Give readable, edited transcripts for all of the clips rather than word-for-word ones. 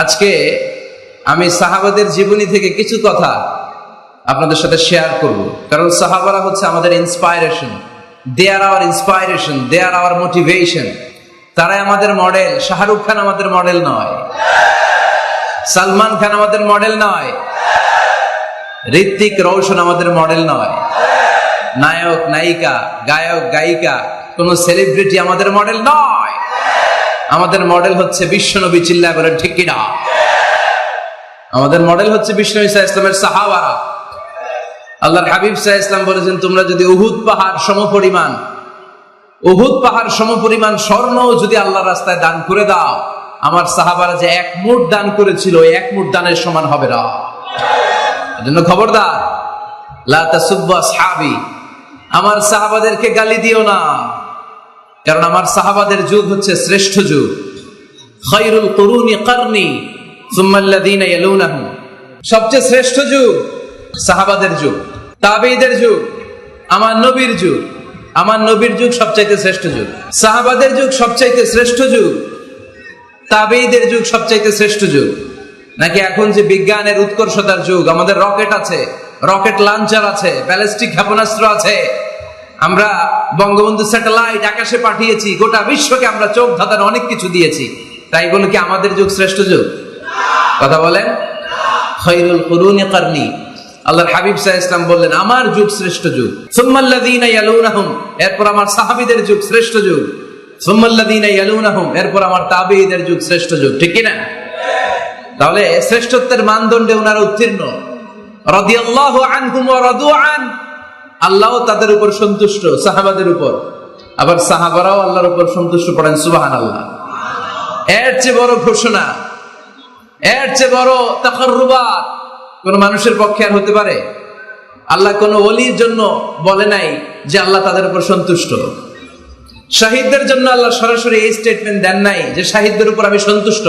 আজকে আমি সাহাবাদের জীবনী থেকে কিছু কথা আপনাদের সাথে শেয়ার করব, কারণ সাহাবারা হচ্ছে আমাদের ইন্সপাইরেশন। দে আর আওয়ার ইন্সপাইরেশন, দে আর আওয়ার মোটিভেশন। তারাই আমাদের মডেল। শাহরুখ খান আমাদের মডেল নয়, সালমান খান আমাদের মডেল নয়, ঋত্বিক রোশন আমাদের মডেল নয়, নায়ক নায়িকা গায়ক গায়িকা কোন সেলিব্রিটি আমাদের মডেল নয়। আমাদের মডেল হচ্ছে বিশ্বনবী। চিল্লায় বলেন ঠিক কিনা? আমাদের মডেল হচ্ছে বিশ্বনবী সাল্লাল্লাহু আলাইহি ওয়াসাল্লামের সাহাবারা। আল্লাহর হাবিব সাল্লাল্লাহু আলাইহি ওয়াসাল্লাম বলেছেন, তোমরা যদি উহুদ পাহাড় সমপরিমাণ স্বর্ণ যদি আল্লাহর রাস্তায় দান করে দাও, আমার সাহাবারা যে এক মুঠ দান করেছিল ওই এক মুঠ দানের সমান হবে না। এজন্য খবরদার, লা তাসুব্বু আসহাবি, আমার সাহাবাদেরকে গালি দিও না, কারণ আমার সাহাবাদের যুগ হচ্ছে শ্রেষ্ঠ যুগ। খায়রুল কুরুনি কারনি সুম্মা আল্লাযীনা ইয়ালুনাহুম, সবচেয়ে শ্রেষ্ঠ যুগ সাহাবাদের যুগ, তাবেঈদের যুগ, আমার নবীর যুগ। আমার নবীর যুগ সবচাইতে শ্রেষ্ঠ যুগ, সাহাবাদের যুগ সবচাইতে শ্রেষ্ঠ যুগ, তাবেঈদের যুগ সবচাইতে শ্রেষ্ঠ যুগ। নাকি এখন যে বিজ্ঞানের উৎকর্ষতার যুগ, আমাদের রকেট আছে, রকেট লঞ্চার আছে, ব্যালিস্টিক ক্ষেপণাস্ত্র আছে, আমরা বঙ্গবন্ধু স্যাটেলাইট আকাশে পাঠিয়েছি, গোটা বিশ্বকে আমরা চোখ ধাঁধানো অনেক কিছু দিয়েছি, তাই বলে কি আমাদের যুগ শ্রেষ্ঠ যুগ? কথা বলেন। খায়রুল কুরুনি কারনি, আল্লাহর হাবিব সাল্লাল্লাহু আলাইহি ওয়াসাল্লাম বললেন আমার যুগ শ্রেষ্ঠ যুগ। সুম্মাল্লাযীনা ইয়ালুনাহুম, এরপর আমার সাহাবীদের যুগ শ্রেষ্ঠ যুগ। সুম্মাল্লাযীনা ইয়ালুনাহুম, এরপর আমার তাবেঈদের যুগ শ্রেষ্ঠ যুগ। ঠিক কি না? তাহলে শ্রেষ্ঠত্বের মানদণ্ডে ওনারা উত্তীর্ণ। রাদিয়াল্লাহু আনহুম ওয়া রাদু আন, আল্লাহ তাদের উপর সন্তুষ্ট, সাহাবাদের উপর। আবার সাহাবারাও আল্লাহর উপর সন্তুষ্ট। পড়েন সুবহানাল্লাহ। এর চেয়ে বড় ঘোষণা, এর চেয়ে বড় তাকাররুবাত কোন মানুষের পক্ষে আর হতে পারে? আল্লাহ কোন ওলির জন্য বলে নাই যে আল্লাহ তাদের উপর সন্তুষ্ট। শাহিদদের জন্য আল্লাহ সরাসরি এই স্টেটমেন্ট দেন নাই যে শাহিদদের উপর আমি সন্তুষ্ট।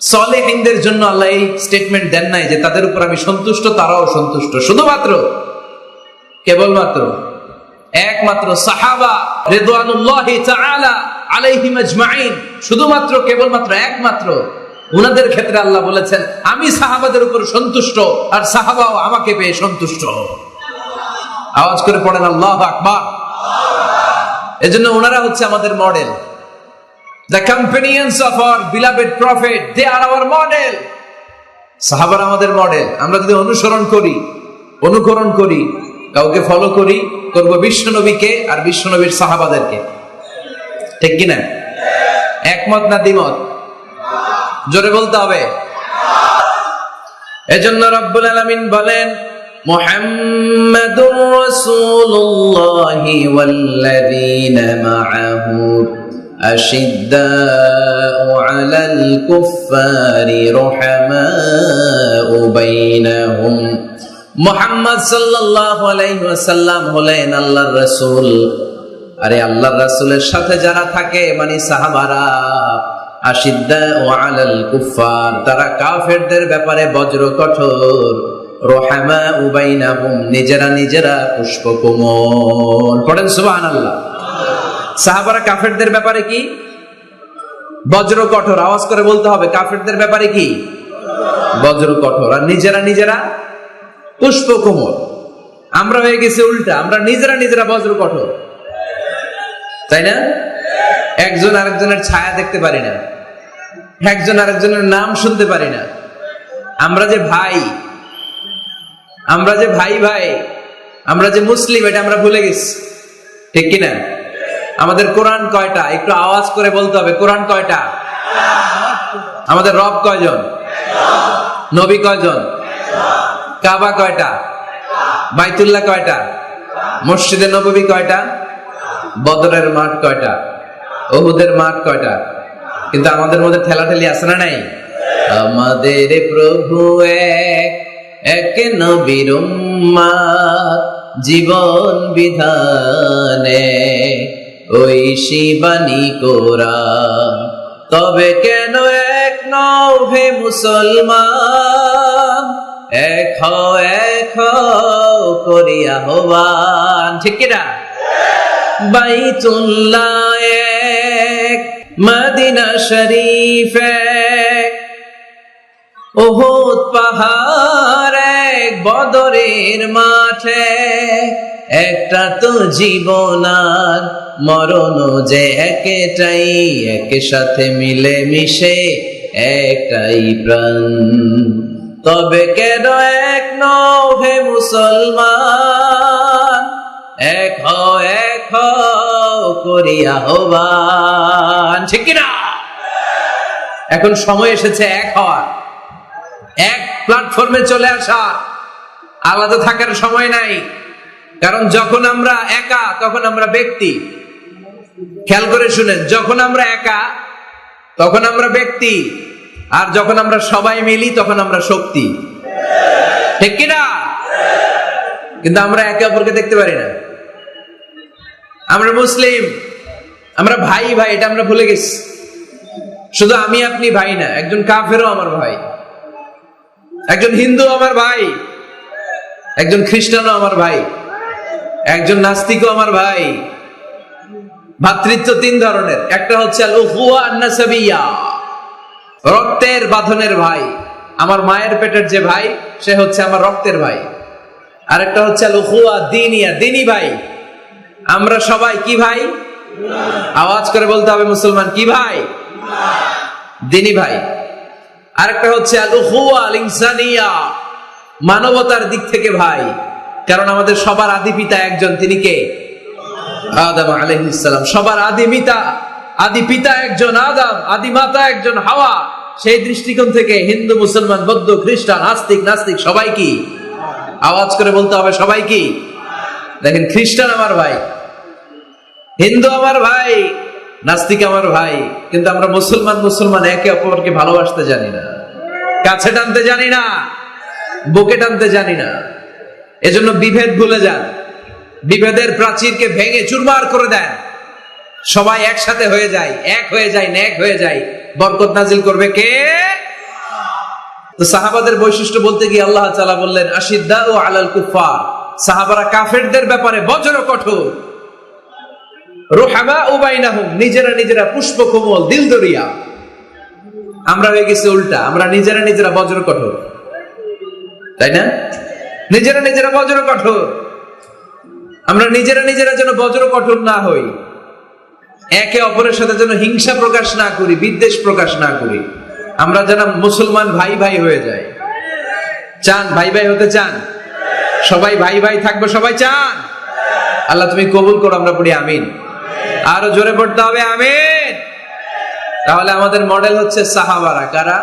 সালেহীনদের জন্য আল্লাহ এই স্টেটমেন্ট দেন নাই যে তাদের উপর আমি সন্তুষ্ট, তারাও সন্তুষ্ট। শুধুমাত্র কেবলমাত্র একমাত্র সাহাবা রিদওয়ানুল্লাহি তাআলা আলাইহিম আজমাইন, শুধুমাত্র কেবলমাত্র একমাত্র উনাদের ক্ষেত্রে আল্লাহ বলেছেন আমি সাহাবাদের উপর সন্তুষ্ট, আর সাহাবাও আমাকে পেয়ে সন্তুষ্ট। আওয়াজ করে পড়েন আল্লাহু আকবার। এজন্য ওনারা হচ্ছে আমাদের model. The companions of our beloved prophet, they are our model. সাহাবারা আমাদের মডেল। আমরা যদি অনুকরণ করি, কাউকে ফলো করব বিশ্বনবীকে আর বিশ্বনবীর সাহাবাদেরকে। ঠিক কিনা? একমত না দ্বিমত? জোরে বলতে হবে। এজন্য রব্বুল আলামিন বলেন, মুহাম্মাদুর রাসূলুল্লাহি ওয়াল্লাযীনা মাআহু আশিদ্দাউ আলাল কুফফারি রুহামাউ বাইনাহুম। মুহাম্মদ সাল্লাল্লাহু আলাইহি ওয়াসাল্লাম হলেন আল্লাহর রাসূল। আরে আল্লাহর রাসূলের সাথে যারা থাকে মানে সাহাবারা, আশিদ্দাউ আলাল কুফফার, তারা কাফেরদের ব্যাপারে বজ্র কঠোর, রুহামাউ বাইনাহুম, নিজেরা পুষ্পকোমল। পড়েন সুবহানাল্লাহ। সাহাবারা কাফেরদের ব্যাপারে কি? বজ্র কঠোর। আওয়াজ করে বলতে হবে, কাফেরদের ব্যাপারে কি? বজ্র কঠোর। আর নিজেরা পুষ্পকোমল। আমরা হয়ে গেছি উল্টা, আমরা নিজেরা বজ্র কঠোর, তাই না? একজন আরেকজনের ছায়া দেখতে পারি না, একজন আরেকজনের নাম শুনতে পারি না। আমরা যে ভাই আমরা যে মুসলিম, এটা আমরা ভুলে গেছি। ঠিক কিনা? আমাদের কোরআন কয়টা? একটু আওয়াজ করে বলতে হবে, কোরআন কয়টা? আমাদের রব কয়জন? নবী কয়জন? কাবা কয়টা? বাইতুল্লাহ কয়টা? মসজিদে নববী কয়টা? বদরের মাঠ কয়টা? উহুদের মাঠ কয়টা? কিন্তু আমাদের মধ্যে ঠেলাঠেলি আছে না নাই? আমাদের প্রভু এক নবীর উম্মত, জীবন বিধানে ওই শিবানী কোরআন, তবে কেন এক নও হে মুসলমান, এক হও করিয়া আহ্বান। ঠিক কিনা? বাইতুল্লাহ এক, মদিনা শরীফ এক, উহুদ পাহাড় এক বদরের মাঠে, একটা তো জীবন আর মরণ যে একটাই, একের সাথে মিলে মিশে একটাই প্রাণ। তবে কেন এক নও হে মুসলমান, এক হও করি আহ্বান, ঠিক কিনা? এখন সময় এসেছে এক হওয়ার, এক প্ল্যাটফর্মে চলে আসার। আলাদা থাকার সময় নাই, কারণ যখন আমরা একা তখন আমরা ব্যক্তি। খেয়াল করে শুনেন, যখন আমরা একা তখন আমরা ব্যক্তি, আর যখন আমরা সবাই মিলি তখন আমরা শক্তি, ঠিক কিনা? কিন্তু আমরা একে অপরকে দেখতে পারি না। আমরা মুসলিম, আমরা ভাই ভাই, এটা আমরা ভুলে গেছি। শুধু আমি আপনি ভাই না, একজন কাফেরও আমার ভাই, একজন হিন্দু আমার ভাই, একজন খ্রিস্টানও আমার ভাই, একজন নাস্তিকও আমার ভাই। ভ্রাতৃত্ব তিন ধরনের, একটা হচ্ছে আল উখুয়া আন-নাসাবিয়্যা, রক্তের বাঁধনের ভাই। আমার মায়ের পেটের যে ভাই, সে হচ্ছে আমার রক্তের ভাই। আরেকটা হচ্ছে আল উখুয়া দ্বীনিয়া, দ্বীনি ভাই। আমরা সবাই কি ভাই? আওয়াজ করে বলতে হবে, মুসলমান কি ভাই? দ্বীনি ভাই। আরেকটা হচ্ছে আল উখুয়া আল ইনসানিয়্যা, মানবতার দিক থেকে ভাই। কারণ আমাদের সবার আদি পিতা একজন, তিনি কে? আদম আলাইহিস সালাম। সবার আদি পিতা একজন আদম, আদি মাতা একজন হাওয়া। সেই দৃষ্টিকোণ থেকে হিন্দু, মুসলমান, বৌদ্ধ, খ্রিস্টান, আস্তিক, নাস্তিক সবাই কি? আওয়াজ করে বলতে হবে, সবাই কি? দেখেন, খ্রিস্টান আমার ভাই, হিন্দু আমার ভাই, নাস্তিক আমার ভাই, কিন্তু আমরা মুসলমান একে অপরকে ভালোবাসতে জানি না, কাছে টানতে জানি না, বুকে টানতে জানি না। এজন্য বিভেদ ভুলে যান, বিভেদের প্রাচীরকে ভেঙে চুরমার করে দেন, সবাই একসাথে হয়ে যায়, এক হয়ে যায়, নেক হয়ে যায়। বরকত নাজিল করবে কে? তো সাহাবাদের বৈশিষ্ট্য বলতে গিয়ে আল্লাহ তাআলা বললেন আশিদ্দাউ আলাল কুফার, সাহাবারা কাফেরদের ব্যাপারে বজ্র কঠোর। রুহামাউ বাইনাহুম, নিজেরা পুষ্প কোমল, দিল দরিয়া। আমরা হয়ে গেছি উল্টা, আমরা নিজেরা বজ্র কঠোর, তাই না? নিজেরা বজ্র কঠোর। আমরা নিজেরা যেন বজ্র কঠোর না হই, একে অপরের সাথে যেন হিংসা প্রকাশ না করি, বিদ্বেষ প্রকাশ না করি। আমরা যেন মুসলমান ভাই ভাই হয়ে যাই। চান ভাই ভাই হতে? চান সবাই ভাই ভাই থাকবো? সবাই চান? আল্লাহ তুমি কবুল করো, আমরা পড়ি আমিন। আরো জোরে পড়তে হবে আমিন। তাহলে আমাদের মডেল হচ্ছে সাহাবারা। কারা?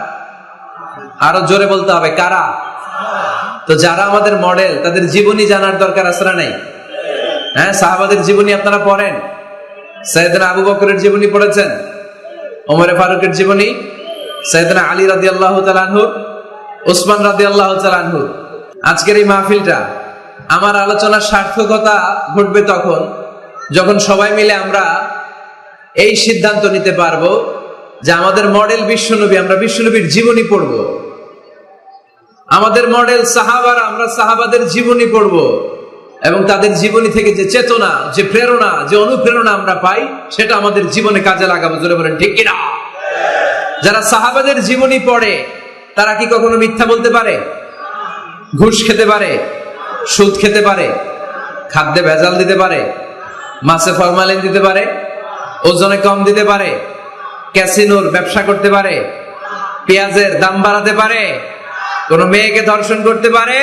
আরো জোরে বলতে হবে, কারা? তো যারা আমাদের মডেল, তাদের জীবনী জানার দরকার আছে না নাই? হ্যাঁ, সাহাবাদের জীবনী আপনারা পড়েন। সাইয়েদনা আবু বকরের জীবনী পড়েছেন, ওমর ফারুকের জীবনী, সাইয়েদনা আলী রাদিয়াল্লাহু তাআলা আনহু, ওসমান রাদিয়াল্লাহু তাআলা আনহু। আজকের এই মাহফিলটা, আমার আলোচনার সার্থকতা ঘটবে তখন যখন সবাই মিলে আমরা এই সিদ্ধান্ত নিতে পারবো যে আমাদের মডেল বিশ্বনবী, আমরা বিশ্বনবীর জীবনী পড়ব। আমাদের মডেল সাহাবারা, আমরা সাহাবাদের জীবনী পড়ব, এবং তাদের জীবনী থেকে যে চেতনা, যে প্রেরণা, যে অনুপ্রেরণা আমরা পাই, সেটা আমাদের জীবনে কাজে লাগাবো। জোরে বলেন ঠিক কিনা? যারা সাহাবাদের জীবনী পড়ে, তারা কি কখনো মিথ্যা বলতে পারে? ঘুষ খেতে পারে? সুদ খেতে পারে? খাদ্যে ভেজাল দিতে পারে? মাছে ফরমালিন দিতে পারে? ওজনে কম দিতে পারে? ক্যাসিনোর ব্যবসা করতে পারে? পেঁয়াজের দাম বাড়াতে পারে? কোন মেয়েকে ধর্ষণ করতে পারে?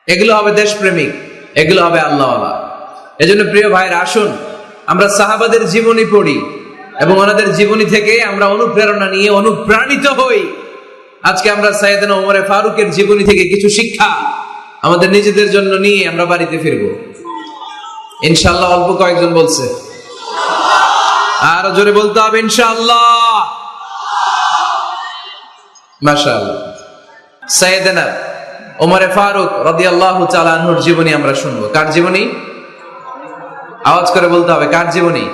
এগুলো হবে দেশপ্রেমিক, এগুলো হবে আল্লাহওয়ালা। এজন্য প্রিয় ভাইয়ের, আসুন আমরা সাহাবাদের জীবনী পড়ি এবং ওনাদের জীবনী থেকে আমরা অনুপ্রেরণা নিয়ে অনুপ্রাণিত হই। আজকে আমরা সাইয়েদনা ওমর ফারুকের জীবনী থেকে কিছু শিক্ষা আমাদের নিজেদের জন্য নিয়ে আমরা বাড়িতে ফিরবো ইনশাআল্লাহ। অল্প কয়েকজন বলছে, আরো জোরে বলতে হবে ইনশাআল্লাহ। মাশাআল্লাহ। সাইয়েদনা ওমর ফারুক রাদিয়াল্লাহু তাআলা আনহুর জীবনী আমরা শুনবো। কার জীবনী? আওয়াজ করে বলতে হবে, কার জীবনী?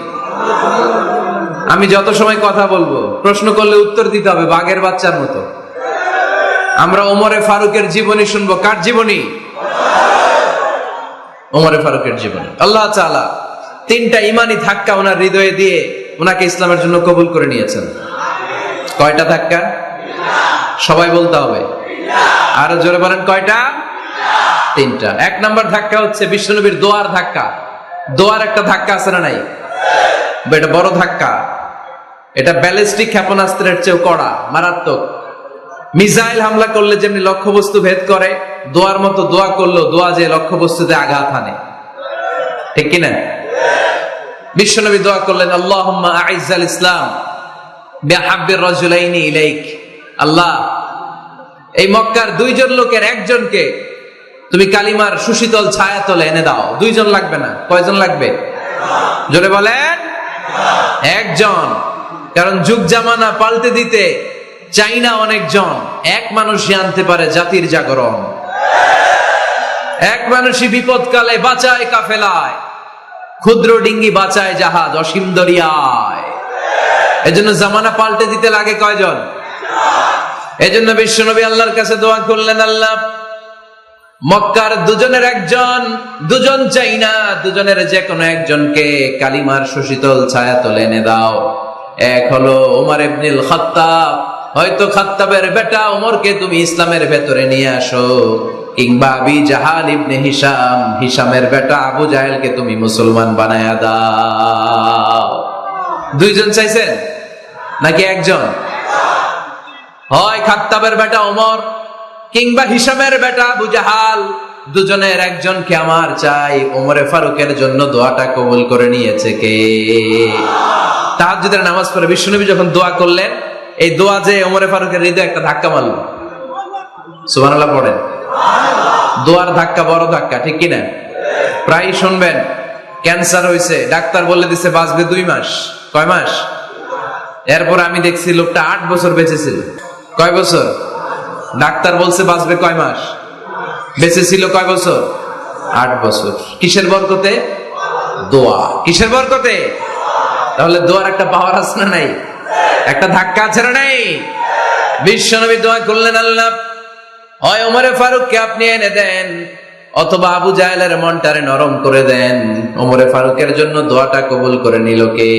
আমি যত সময় কথা বলবো, প্রশ্ন করলে উত্তর দিতে হবে বাঘের বাচ্চার মতো। আমরা ওমর ফারুকের জীবনী শুনবো। কার জীবনী? ওমর ফারুকের জীবনী। আল্লাহ তাআলা তিনটা ইমানি ধাক্কা ওনার হৃদয়ে দিয়ে ওনাকে ইসলামের জন্য কবুল করে নিয়েছেন। কয়টা ধাক্কা? সবাই বলতে হবে। আরো জোরে বলেন কয়টা? তিনটা। এক নাম্বার ধাক্কা হচ্ছে বিশ্বনবীর দোয়ার ধাক্কা। দোয়ার একটা ধাক্কা আছে না নাই? এটা বড় ধাক্কা। এটা ব্যালিস্টিক ক্ষেপণাস্ত্রের চেয়েও কড়া, মারাত্মক। মিসাইল হামলা করলে যেমনি লক্ষ্যবস্তু ভেদ করে, দোয়ার মতো দোয়া করলো দোয়া যে লক্ষ্যবস্তুতে আঘাত হানে, ঠিক কিনা? বিশ্বনবী দোয়া করলেন, আল্লাহুম্মা আইজ্জাল ইসলাম বিহাব্বির রাজুলাইনি ইলাইক। আল্লাহ, এই মক্কার দুইজন লোকের একজনকে তুমি কালিমার সুশীতল ছায়াতলে এনে দাও। দুইজন লাগবে না, কয়জন লাগবে? জোরে বলেন, একজন। কারণ যুগ জামানা পাল্টে দিতে চাই না অনেকজন, এক মানুষই আনতে পারে জাতির জাগরণ। এক মানুষই বিপদকালে বাঁচায় কাফেলায়, ক্ষুদ্র ডিঙ্গি বাঁচায় জাহাজ অসীম দরিয়ায়। এজন্য জামানা পাল্টে দিতে লাগে কয়জন? এজন্য বিশ্বনবী আল্লাহর কাছে দোয়া করলেন, আল্লাহ, মক্কার দুজনের একজন, দুজন চাই না, দুজনের যে কোনো একজনকে কালিমার সুশীতল ছায়াতলে এনে দাও। এক হলো ওমর ইবনুল খাত্তাব, হয়তো খাত্তাবের বেটা ওমরকে তুমি ইসলামের ভেতরে নিয়ে আসো, কিংবা আবি জাহাল ইবনে হিশাম, হিশামের বেটা আবু জাহেলকে তুমি মুসলমান বানায়া দাও। দুইজন চাইছেন নাকি একজন? হয় খাত্তাবের বেটা ওমর কিংবা হিশামের বেটা আবু জাহাল, দুজনের একজনকে আমার চাই। ওমরে ফারুকের জন্য দোয়াটা কবুল করে নিয়েছে কে? তাহাজ্জুদের নামাজ পড়ে বিশ্বনবী যখন দোয়া করলেন, এই দোয়া যে ওমরে ফারুকের হৃদয়ে একটা ধাক্কা মারল। সুবহানাল্লাহ পড়েন। দোয়ার ধাক্কা বড় ধাক্কা, ঠিক কিনা? প্রায় শুনবেন ক্যান্সার হয়েছে, ডাক্তার বলে দিছে বাঁচবে 2 মাস। কয় মাস? এরপর আমি দেখছি লোকটা 8 বছর বেঁচে ছিল। কয় বছর? ডাক্তার বলছে বাঁচবে কয় মাস, বেঁচে ছিল কয় বছর? 8 বছর। কিসের বরকতে? দোয়া। কিসের বরকতে? তাহলে দোয়ার একটা পাওয়ার আছে না নাই? একটা ধাক্কা আছে না নাই? বিশ্বনবী দোয়া করলেন, আল্লাহ, হয় ওমরে ফারুককে আপনি এনে দেন, অথবা আবু জাহেলের মনটারে নরম করে দেন। ওমরে ফারুকের জন্য দোয়াটা কবুল করে নিল কে?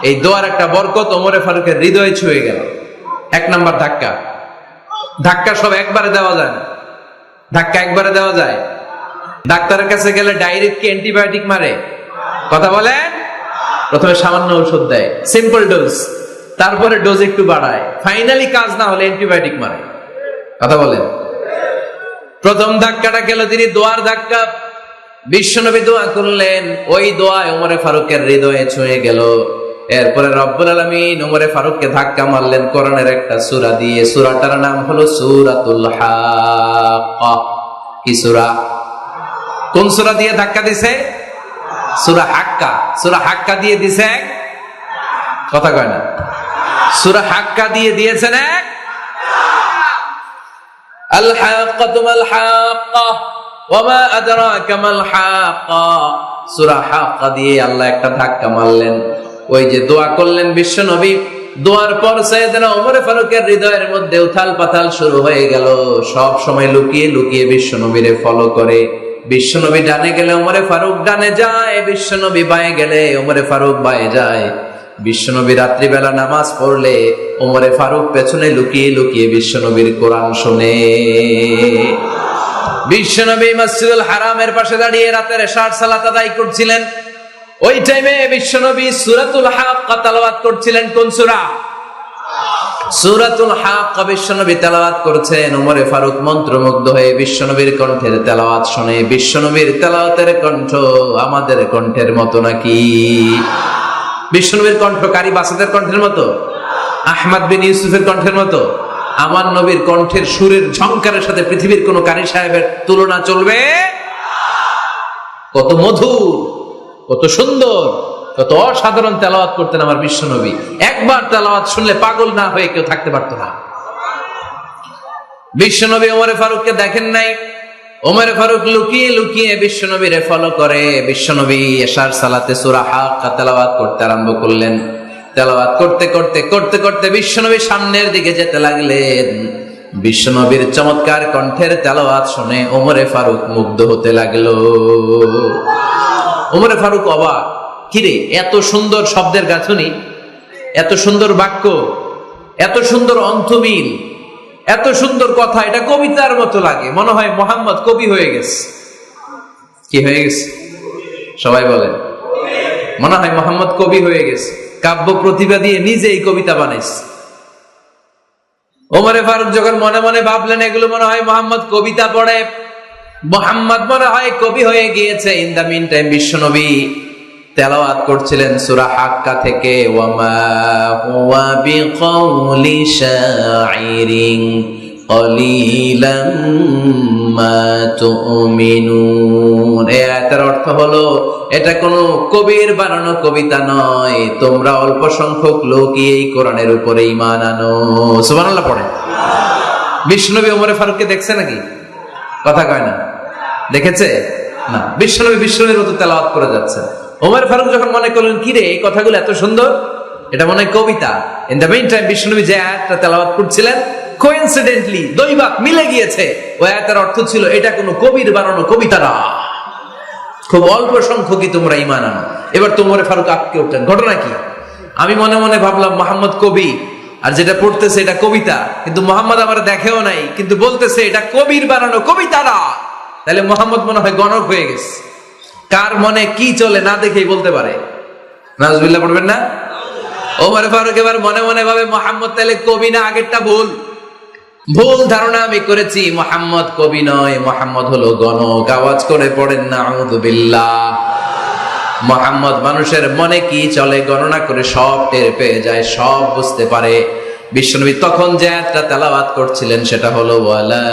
এই দোয়ার একটা বরকত ওমরে ফারুকের হৃদয়ে ছুঁয়ে গেল। এক নাম্বার ধাক্কা। ধাক্কা সব একবারে দেওয়া যায় না। ধাক্কা একবারে দেওয়া যায়? ডাক্তারের কাছে গেলে ডাইরেক্ট কি অ্যান্টিবায়োটিক মারে? কথা বলেন। প্রথমে সামান্য ঔষধ দেয়, সিম্পল ডোজ, তারপরে ডোজ একটু বাড়ায়, ফাইনালি কাজ না হলে অ্যান্টিবায়োটিক মারে। কথা বলেন। প্রথম ধাক্কাটা গেল তিনি দোয়ার ধাক্কা। বিশ্বনবী দোয়া করলেন, ওই দোয়ায় ওমরে ফারুকের হৃদয়ে ছুঁয়ে গেল। এরপরে রব্বুল আলামিন ওমরে ফারুককে ধাক্কা মারলেন কোরআনের একটা সূরা দিয়ে। সূরাটার নাম হলো সূরাতুল হাক্কা। কি সূরা? কোন সূরা দিয়ে ধাক্কা দিছে? সূরা হাক্কা। সূরা হাক্কা দিয়ে দিছে এক, কথা কয় না। সূরা হাক্কা দিয়ে দিয়েছেন এক। আল হাক্কাতু মাল হাক্কা ওয়া মা আদরাকা মাল হাক্কা। সূরা হাক্কা দিয়ে আল্লাহ একটা ধাক্কা মারলেন। ওই যে দোয়া করলেন বিশ্বনবী, দোয়ার পর সাইয়েদনা ওমর ফারুকের হৃদয়ের মধ্যে উথাল পাথাল শুরু হয়ে গেল। সব সময় লুকিয়ে লুকিয়ে বিশ্বনবীরে ফলো করে। বিশ্বনবী ডানে গেলে ওমরে ফারুক ডানে যায়, বিশ্বনবী বাঁয়ে গেলে ওমরে ফারুক বাঁয়ে যায়। বিশ্বনবী রাত্রিবেলা নামাজ পড়লে ওমরে ফারুক পেছনে লুকিয়ে লুকিয়ে বিশ্বনবীর কোরআন শুনে। বিশ্বনবী মসজিদুল হারামের পাশে দাঁড়িয়ে রাতের এশার সালাত আদায় করছিলেন। ওই টাইমে বিশ্বনবী সূরাতুল হাক্কা তেলাওয়াত করছিলেন। কোন সূরা? সূরাতুল হাক্কা বিশ্বনবী তেলাওয়াত করছেন। ওমরে ফারুক মন্ত্রমুগ্ধ হয়ে বিশ্বনবীর কণ্ঠের তেলাওয়াত শুনে। বিশ্বনবীর তেলাওয়াতের কণ্ঠ আমাদের কণ্ঠের মতো নাকি? বিশ্বনবীর কণ্ঠ কারি বাসাদের কণ্ঠের মতো? আহমদ বিন ইউসুফের কণ্ঠের মতো? আমার নবীর কণ্ঠের সুরের ঝংকারের সাথে পৃথিবীর কোন কারি সাহেবের তুলনা চলবে? কত মধুর, কত সুন্দর, কত অসাধারণ তেলাওয়াত করতেন আমার বিশ্বনবী। একবার তেলাওয়াত শুনলে পাগল না হয়ে কেউ থাকতে পারতো না। বিশ্বনবী ওমরে ফারুককে দেখেন নাই। ওমরে ফারুক লুকিয়ে লুকিয়ে বিশ্বনবীরে ফলো করে। বিশ্বনবী এশার সালাতে সূরা হাক্কা তেলাওয়াত করতে আরম্ভ করলেন। তেলাওয়াত করতে করতে করতে করতে বিশ্বনবী সামনের দিকে যেতে লাগলেন। বিশ্বনবীর চমৎকার কণ্ঠের তেলাওয়াত শুনে ওমরে ফারুক মুগ্ধ হতে লাগলো। ওমরে ফারুক অবাক, কিরে এত সুন্দর শব্দের গাঁথনি, এত সুন্দর বাক্য, এত সুন্দর অন্তমিল, এত সুন্দর কথা, এটা কবিতার মতো লাগে, মনে হয় মোহাম্মদ কবি হয়ে গেছে। কি হয়ে গেছে সবাই বলেন? মনে হয় মোহাম্মদ কবি হয়ে গেছে, কাব্য প্রতিভা দিয়ে নিজেই কবিতা বানাইছে। ওমরে ফারুক যখন মনে মনে ভাবলেন এগুলো মনে হয় মোহাম্মদ কবিতা পড়ে, মোহাম্মদ মনে হয় কবি হয়ে গিয়েছে। ইন দা মিন টাইম বিশ্বনবী তেলাওয়াত করছিলেন সূরা হাক্কা থেকে, ওয়ামা হুয়া বিকাউলি শাইরিন কলিলাম মা তুমিনুন। এই আয়াতের অর্থ হলো এটা কোনো কবির বানানো কবিতা নয়, তোমরা অল্প সংখ্যক লোকই এই কোরআনের উপরে ঈমান আনো। সুবহানাল্লাহ পড়ে। বিশ্বনবী ওমরে ফারুককে দেখছে নাকি? কথা কয় না, দেখেছে না? বিশ্বনবীর মতো তেলাওয়াত করে যাচ্ছে। ওমর ফারুক যখন মনে করলেন কি রে এই কথাগুলো এত সুন্দর, এটা মনে হয় কবিতা। ইন দ্য মেইন টাইম বিশ্বনবী যে আয়াতটা তেলাওয়াত করছিলেন, কোইন্সিডেন্টলি দৈবাক মিলে গিয়েছে। ওই আয়াতের অর্থ ছিল এটা কোনো কবির বানানো কবিতা না, খুব অল্প সংখ্যকই তোমরা ঈমান আনো। এবার তো ওমর ফারুক আটকে উঠলেন, ঘটনা কি? আমি মনে মনে ভাবলাম মোহাম্মদ কবি, আর যেটা পড়তেছে এটা কবিতা, কিন্তু মোহাম্মদ আমার দেখেও নাই, কিন্তু বলতেছে এটা কবির বানানো কবিতা না। তাহলে মোহাম্মদ মনে হয় গণক হয়ে গেছে। কার মনে কি চলে না দেখেই বলতে পারে। নাউজুবিল্লাহ পড়বেন না? ওমর ফারুক এবার মনে মনে ভাবে মোহাম্মদ তাহলে কবি না, আগেরটা ভুল ধারণা আমি করেছি, মোহাম্মদ কবি নয়, মোহাম্মদ হলো গণক। আওয়াজ করে পড়েন নাউযুবিল্লাহ। মোহাম্মদ মানুষের মনে কি চলে গণনা করে সব টের পেয়ে যায়, সব বুঝতে পারে। বিশ্বনবী তখন যে আয়াতটা তেলাওয়াত করছিলেন সেটা হলো ওয়ালা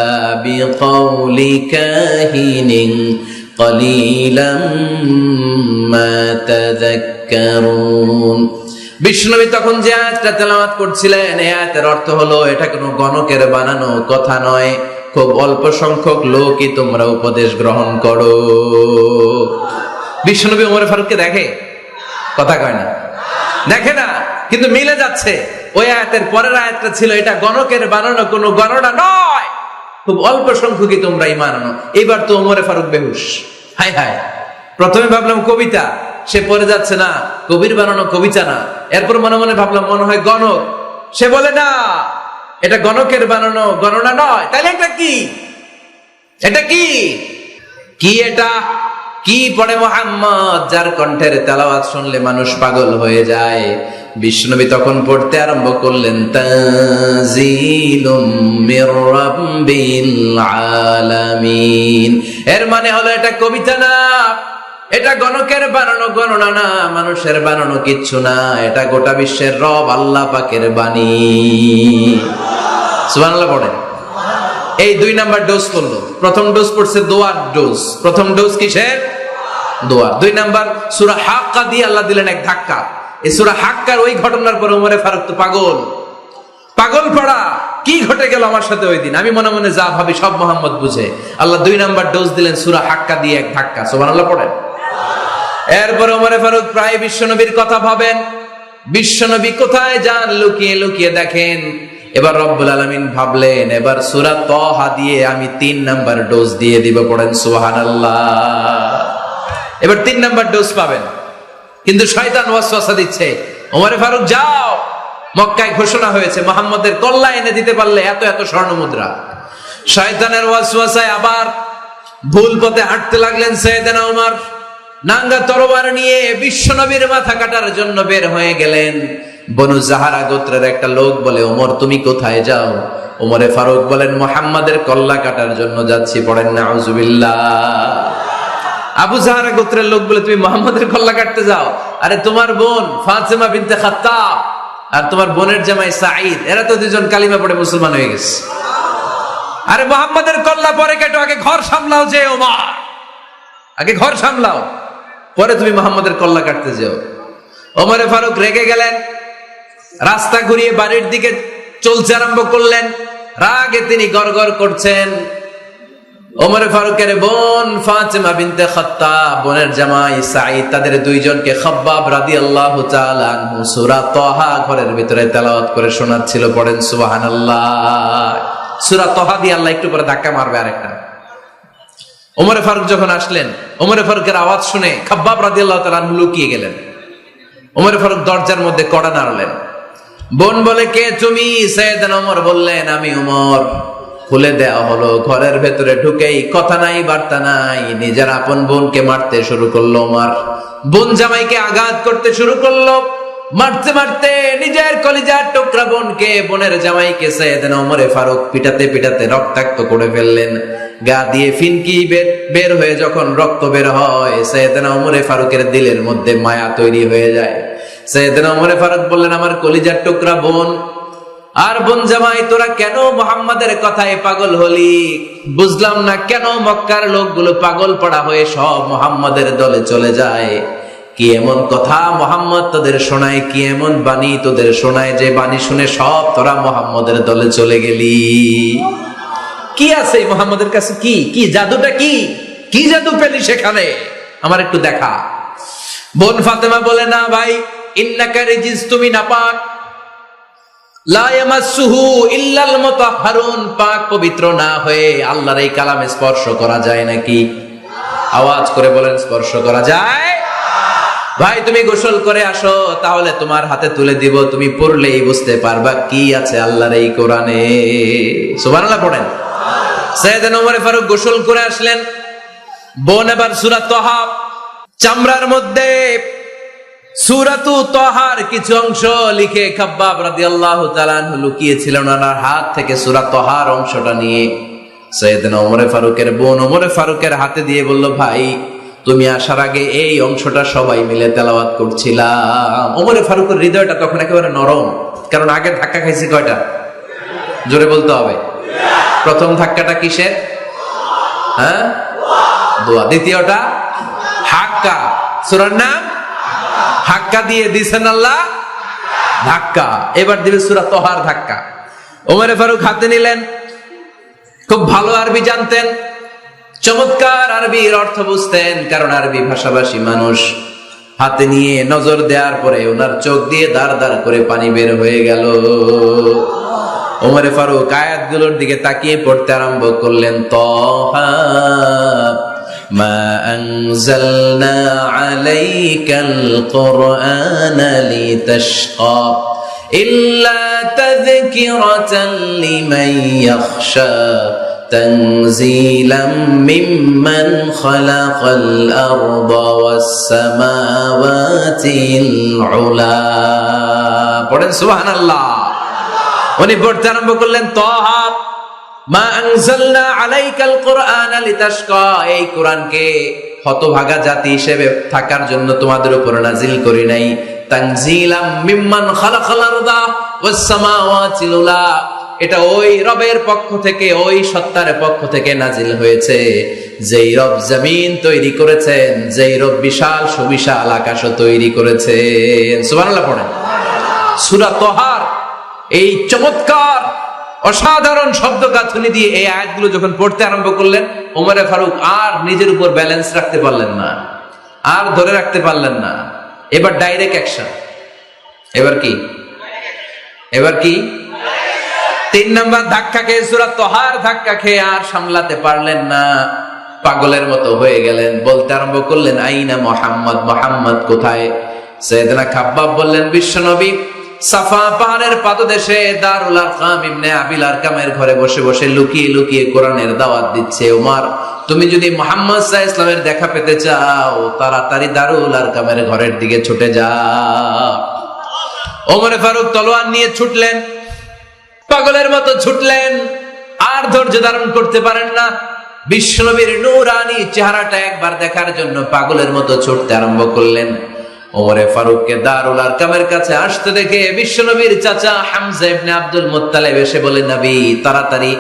বিকাউলি কাহিনিন কলিলাম মা তাযাক্কারুন। বিশ্বনবী তখন যে আয়াতটা তেলাওয়াত করছিলেন এই আয়াতের অর্থ হলো এটা কোনো গণকের বানানো কথা নয়, খুব অল্প সংখ্যক লোকই তোমরা উপদেশ গ্রহণ করো। বিশ্বনবী ওমর ফারুককে দেখে? কথা কয় না, দেখে না, কিন্তু মিলে যাচ্ছে। ওই আয়াতের পরের আয়াতটা ছিল এটা গণকের বানানো কোনো গণনা নয়, খুব অল্প সংখ্যকই তোমরা ঈমান আনো। এবার তো ওমর ফারুক বেহুশ। হায় হায়, প্রথমে ভাবলাম কবিতা, সে পড়ে যাচ্ছে না কবির বানানো কবিতা না। এরপর মনে মনে ভাবলাম মনে হয় গণক, সে বলে না এটা গণকের বানানো গণনা নয়। তাহলে এটা কি? এটা কি কি এটা কি পড়ে মুহাম্মদ, যার কণ্ঠের তেলাওয়াত শুনলে মানুষ পাগল হয়ে যায়। বিশ্বনবী তখন পড়তে আরম্ভ করলেন তানজিলুম মির রাব্বিল আলামিন। এর মানে হলো এটা কবিতা না, এটা গণকের বানানো গণনা না, মানুষের বানানো কিচ্ছু না, এটা গোটা বিশ্বের রব আল্লাহ পাকের বাণী। সুবহানাল্লাহ পড়েন। এই 2 নাম্বার ডোজ করলো। প্রথম ডোজ পড়ছে দোয়ার ডোজ। প্রথম ডোজ কিসের? দোয়ার। 2 নাম্বার সূরা হাক্কা দিয়ে আল্লাহ দিলেন এক ধাক্কা। এই সূরা হাক্কার ওই ঘটনার পর ওমরে ফারুক তো পাগল পড়া, কি ঘটে গেল আমার সাথে ওই দিন, আমি মনে মনে যা ভাবি সব মোহাম্মদ বুঝে। আল্লাহ 2 নাম্বার ডোজ দিলেন সূরা হাক্কা দিয়ে এক ধাক্কা। সুবহানাল্লাহ পড়েন। এরপর ওমরে ফারুক প্রায় বিশ্বনবীর কথা ভাবেন, বিশ্বনবী কোথায় যান লুকিয়ে লুকিয়ে দেখেন। এবার রব্বুল আলামিন ভাবলেন এবার সূরা তাহা দিয়ে আমি 3 নাম্বার ডোজ দিয়ে দিব। পড়েন সুবহানাল্লাহ। এবার 3 নাম্বার ডোজ পাবেন, কিন্তু শয়তান ওয়াসওয়াসা দিচ্ছে, ওমরে ফারুক যাও, মক্কায় ঘোষণা হয়েছে মুহাম্মদের কল্লা এনে দিতে পারলে এত এত স্বর্ণ মুদ্রা। শয়তানের ওয়াসওয়াসায় আবার ভুল পথে হাঁটতে লাগলেন সাইয়েদনা ওমর। নাঙ্গা তরবার নিয়ে বিশ্বনবীর মাথা কাটার জন্য বের হয়ে গেলেন। বনু জাহারা গোত্রের একটা লোক বলে, ওমর তুমি কোথায় যাও? ওমরে ফারুক বলেন মুহাম্মাদের কল্লা কাটার জন্য যাচ্ছি। পড়েন নাউজুবিল্লাহ। আবু জাহারা গোত্রের লোক বলে তুমি মুহাম্মাদের কল্লা কাটতে যাও? আরে তোমার বোন ফাতেমা বিনতে খাত্তাব আর তোমার বোনের জামাই সাঈদ, এরা তো 2জন কালিমা পড়ে মুসলমান হয়ে গেছে। আরে মুহাম্মাদের কল্লা পরে কেটো, আগে ঘর সামলাও। যে ওমর, আগে ঘর সামলাও, পরে তুমি মুহাম্মাদের কল্লা কাটতে যাও। ওমরে ফারুক রেগে গেলেন, রাস্তা ঘুরিয়ে বাড়ির দিকে চলতে আরম্ভ করলেন। রাগে তিনি গড়গড় করছেন। ওমরে ফারুকের বোন ফাতেমা বিনতে খাত্তাব, বোনের জামাই সাঈদ, তাদের 2 জনকে খাব্বাব রাদিয়াল্লাহু তাআলা আনহু সূরা তাহা ঘরের ভিতরে তেলাওয়াত করে শোনাচ্ছিল। পড়েন সুবহানাল্লাহ। সূরা তাহা দিয়ে আল্লাহ একটু পরে ধাক্কা মারবে আরেকটা। ওমরে ফারুক যখন আসলেন, ওমরে ফারুকের আওয়াজ শুনে খাব্বাব রাদিয়াল্লাহু তাআলা আনহু লুকিয়ে গেলেন। ওমরে ফারুক দরজার মধ্যে কড়া নাড়লেন। বোন বলে, কে তুমি? সাইয়েদনা ওমর বললেন, আমি ওমর। খুলে দেওয়া হলো। ঘরের ভেতরে ঢুকেই কথা নাই বার্তা নাই, নিজের আপন বোনকে মারতে শুরু করলো ওমর। বোন জামাইকে আঘাত করতে শুরু করলো। মারতে মারতে নিজের কলিজার টুকরা বোনকে, বোনের জামাইকে সাইয়েদনা ওমরে ফারুক পিটাতে পিটাতে রক্তাক্ত করে ফেললেন। গা দিয়ে ফিনকি বের হয়ে যখন রক্ত বের হয়, সাইয়েদনা ওমরে ফারুকের দিলের মধ্যে মায়া তৈরি হয়ে যায়। সাইয়েদনা ওমরে ফারুক বললেন, আমার কলিজার টুকরা বোন আর বোন জামাই, তোরা কেন মুহাম্মাদের কথায় পাগল হলি? বুঝলাম না কেন মক্কার লোকগুলো পাগল পড়া হয়ে সব মুহাম্মাদের দলে চলে যায়। কি এমন কথা মুহাম্মদ তোদের শোনায়, কি এমন বাণী তোদের শোনায় যে বাণী শুনে সব তোরা মুহাম্মাদের দলে চলে গেলি? কি আছে মুহাম্মাদের কাছে? কি কি জাদুটা? কি কি জাদু পেলি সেখানে? আমার একটু দেখা। বোন ফাতেমা বলে, না ভাই, ইন্নাকা রিজিস, তুমি নাপাক। লা ইয়ামাসসুহু ইল্লাল মুতাহহারুন, পাক পবিত্র না হয়ে আল্লাহর এই কালামে স্পর্শ করা যায় নাকি? আওয়াজ করে বলেন, স্পর্শ করা যায়? ভাই তুমি গোসল করে আসো, তাহলে তোমার হাতে তুলে দিব, তুমি পড়লেই বুঝতে পারবা কি আছে আল্লাহর এই কোরআনে। সুবহানাল্লাহ পড়েন। সাইয়েদনা ওমর ফারুক গোসল করে আসলেন। বোন এবার সূরা তাহা, চামড়ার মধ্যে সূরাতু তাহার কিছু অংশ লিখে খাব্বাব রাদিয়াল্লাহু তাআলা আনহু লুকিয়েছিলেন ওনার হাত থেকে। সূরা তাহার অংশটা নিয়ে সাইয়েদনা ওমর ফারুকের বোন ওমর ফারুকের হাতে দিয়ে বলল, ভাই তুমি আসার আগে এই অংশটা সবাই মিলে তেলাওয়াত করছিলাম। ওমর ফারুকের হৃদয়টা তখন একেবারে নরম, কারণ আগে ধাক্কা খাইছে কয়টা? জোরে বলতে হবে। প্রথম ধাক্কাটা কিসের? হ্যাঁ, দোয়া। দ্বিতীয়টা হাক্কা, সূরার নাম হাক্কা দিয়ে দিছেন আল্লাহ ধাক্কা। এবার দিবে সূরা তাহার ধাক্কা। ওমর ফারুক হাতে নিলেন। খুব ভালো আরবি জানতেন, চমৎকার আরবির অর্থ বুঝতেন, কারণ আরবি ভাষাভাষী মানুষ। হাতে নিয়ে নজর দেওয়ার পরে ওনার চোখ দিয়ে দাঁড় দাঁড় করে পানি বের হয়ে গেল। ওমর ফারুক আয়াতগুলোর দিকে তাকিয়ে পড়তে আরম্ভ করলেন। তাহা মা আনজালনা আলাইকাল কুরআনা লিতাশকা ইল্লা তাযকিরাতান লিমান ইয়াখশা তানজিলাম মিম্মান খালাকাল আরদা ওয়াস সামাওয়াতিল উলা। পড়েন সুবহানাল্লাহ। উনি পড়তে আরম্ভ করলেন, তাহা মা আনজালনা আলাইকাল কুরআনা লিতাশকা, এই কোরআনকে হতভাগা জাতি হিসেবে থাকার জন্য তোমাদের উপর নাজিল করি নাই। তানজিলাম মিম্মান খালাকাল আরদা ওয়াস সামাওয়াতিল উলা, এটা ওই রবের পক্ষ থেকে, ওই সত্তার পক্ষ থেকে নাজিল হয়েছে যেই রব জমিন তৈরি করেছেন, যেই রব বিশাল সুবিশাল আকাশও তৈরি করেছেন। সুবহানাল্লাহ পড়েন। সূরা তাহার এই চমৎকার অসাধারণ শব্দ গাঁথনি দিয়ে এই আয়াতগুলো যখন পড়তে আরম্ভ করলেন, ওমর ফারুক আর নিজের উপর ব্যালেন্স রাখতে পারলেন না, আর ধরে রাখতে পারলেন না। এবার ডাইরেক্ট অ্যাকশন। এবার কি? এবার কি? 3 নাম্বার ধাক্কা খেয়ে, সূরা তাহার ধাক্কা খেয়ে আর সামলাতে পারলেন না, পাগলের মতো হয়ে গেলেন। বলতে আরম্ভ করলেন, আইনা মুহাম্মদ, মুহাম্মদ কোথায়? সাইয়েদনা খাব্বাব বললেন, বিশ্বনবী সাফা পাহাড়ের পাদদেশে দারুল আরকাম ইবনে আবিল আরকামের ঘরে বসে বসে লুকিয়ে লুকিয়ে কোরআনের দাওয়াত দিচ্ছে। ওমর, তুমি যদি মুহাম্মদ সাল্লাল্লাহু আলাইহি ওয়াসাল্লামের দেখা পেতে চাও, তাড়াতাড়ি দারুল আরকামের ঘরের দিকে ছুটে যাও। ওমর ফারুক তলোয়ার নিয়ে ছুটলেন, পাগলের মতো ছুটলেন, আর ধৈর্য ধারণ করতে পারেন না। বিশ্বনবীর নূরানী চেহারাটা একবার দেখার জন্য পাগলের মতো ছুটতে আরম্ভ করলেন। ওমর ফারুককে দারুল আরকামের কাছে আসতে দেখে বিশ্বনবীর চাচা হামজা ইবনে আব্দুল মুত্তালিব এসে বলে, নবী তাড়াতাড়ি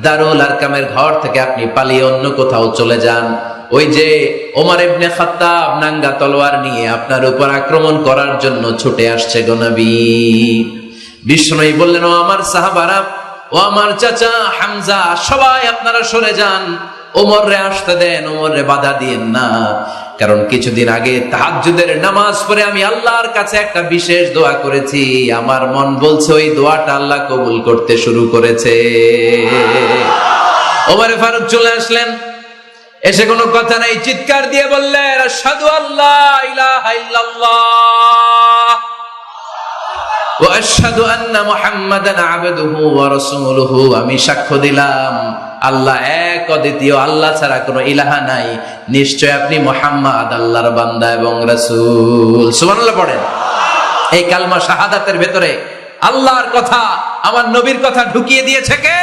দারুল আরকামের ঘর থেকে আপনি পালিয়ে অন্য কোথাও চলে যান। ওই যে ওমর ইবনে খাত্তাব নাঙ্গা তলোয়ার নিয়ে আপনার উপর আক্রমণ করার জন্য ছুটে আসছে গো নবী। বিশ্বনবী বললেন, ও আমার সাহাবারা, ও আমার চাচা হামজা, সবাই আপনারা সরে যান, ওমরে আসতে দেন, ওমরে বাধা দিয়েন না। কারণ কিছুদিন আগে তাহাজ্জুদের নামাজ পড়ে আমি আল্লাহর কাছে একটা বিশেষ দোয়া করেছি, আমার মন বলছে ওই দোয়াটা আল্লাহ কবুল করতে শুরু করেছে। ওমর ফারুক চলে আসলেন, এসে কোনো কথা নাই, চিৎকার দিয়ে বললেন, আশহাদু আল্লা ইলাহা ইল্লাল্লাহ ওয়া আশহাদু আন্না মুহাম্মাদান আবদুহু ওয়া রাসূলুহু, আমি সাক্ষ্য দিলাম আল্লাহ এক, অদ্বিতীয়, আল্লাহ ছাড়া কোনো ইলাহা নাই, নিশ্চয় আপনি মুহাম্মদ আল্লাহর বান্দা এবং রাসূল। সুবহানাল্লাহ পড়েন। এই কালমা শাহাদাতের ভেতরে আল্লাহর কথা, আমার নবীর কথা ঢুকিয়ে দিয়েছে কে?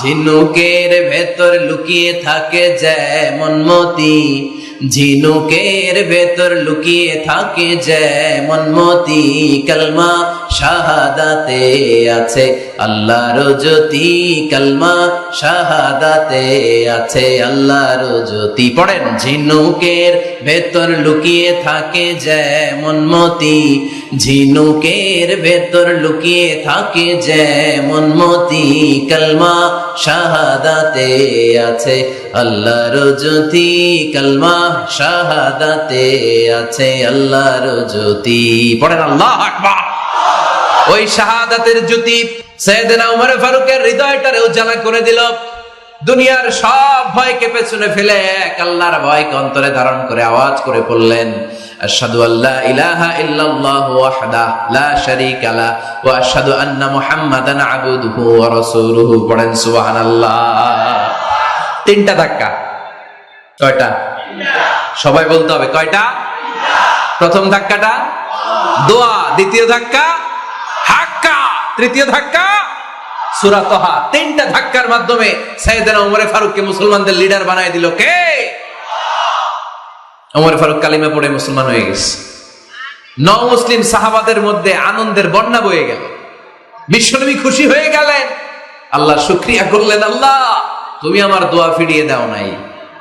ঝিনুকের ভেতর লুকিয়ে থাকে যেমন মতি, ঝিনুকের ভেতর লুকিয়ে থাকে যেমন মতি, কালমা শাহাদাতে আছে আল্লাহর জ্যোতি, কালমা শাহাদাতে আছে আল্লাহর জ্যোতি। পড়েন, ঝিনুকের ভেতর লুকিয়ে থাকে যেমন মতি, ঝিনুকের ভেতর লুকিয়ে থাকে যেমন মতি, কালমা শাহাদাতে আছে আল্লাহর জ্যোতি, কালমা শাহাদাতে আছে আল্লাহর জ্যোতি। পড়েন আল্লাহু আকবার। ওই শাহাদাতের জ্যোতি সাইয়েদনা ওমর ফারুকের হৃদয়টারে উজালা করে দিল। দুনিয়ার সব ভয়কে পেছনে ফেলে এক আল্লাহর ভয়কে অন্তরে ধারণ করে আওয়াজ করে বললেন, আশহাদু আল্লা ইলাহা ইল্লাল্লাহু ওয়াহদাহু লা শারীকা লাহু ওয়া আশহাদু আন্না মুহাম্মাদান আবদুহু ওয়া রাসূলুহু। পড়েন সুবহানাল্লাহ। তিনটা ধাক্কা। কয়টা? সবাই বলতে হবে কয়টা? প্রথম ধাক্কাটা দোয়া, দ্বিতীয় ধাক্কা হাক্কা, তৃতীয় ধাক্কা সূরা তাহা। তিনটা ধাক্কার মাধ্যমে সাইয়েদনা ওমর ফারুককে মুসলমানদের লিডার বানায় দিল কে? ওমর ফারুক কালিমা পড়ে মুসলমান হয়ে গেছে। মুসলিম সাহাবাদের মধ্যে আনন্দের বন্যা বয়ে গেল। বিশ্বনবী খুশি হয়ে গেলেন, আল্লাহ শুকরিয়া করলেন, আল্লাহ তুমি আমার দোয়া ফিরিয়ে দাও নাই,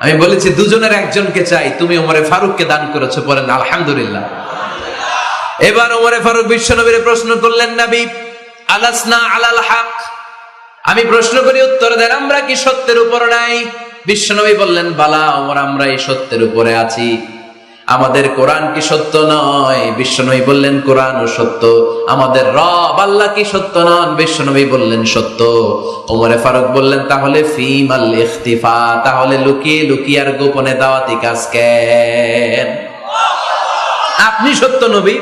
আমি বলেছি দুজনের একজনকে চাই, তুমি ওমর ফারুককে দান করেছো। বলেন আলহামদুলিল্লাহ। এবার ওমর ফারুক বিশ্বনবীর প্রশ্ন করলেন, নবী আলাসনা আলাল হক, আমি প্রশ্ন করি উত্তর দেন, আমরা কি সত্যের উপর নাই? বিশ্বনবী বললেন, বালা ওমর, আমরা এই সত্যের উপরে আছি। আমাদের কোরআন কি সত্য নয়? বিশ্বনবী বললেন, কোরআনও সত্য। আমাদের রব আল্লাহ কি সত্য নন? বিশ্বনবী বললেন, সত্য। ওমর ফারুক বললেন, তাহলে ফিমাল ইখতিফা, তাহলে লুকিয়ে লুকিয়ে আর গোপনে দাওয়াতি কাজ কেন? আপনি সত্য নবী,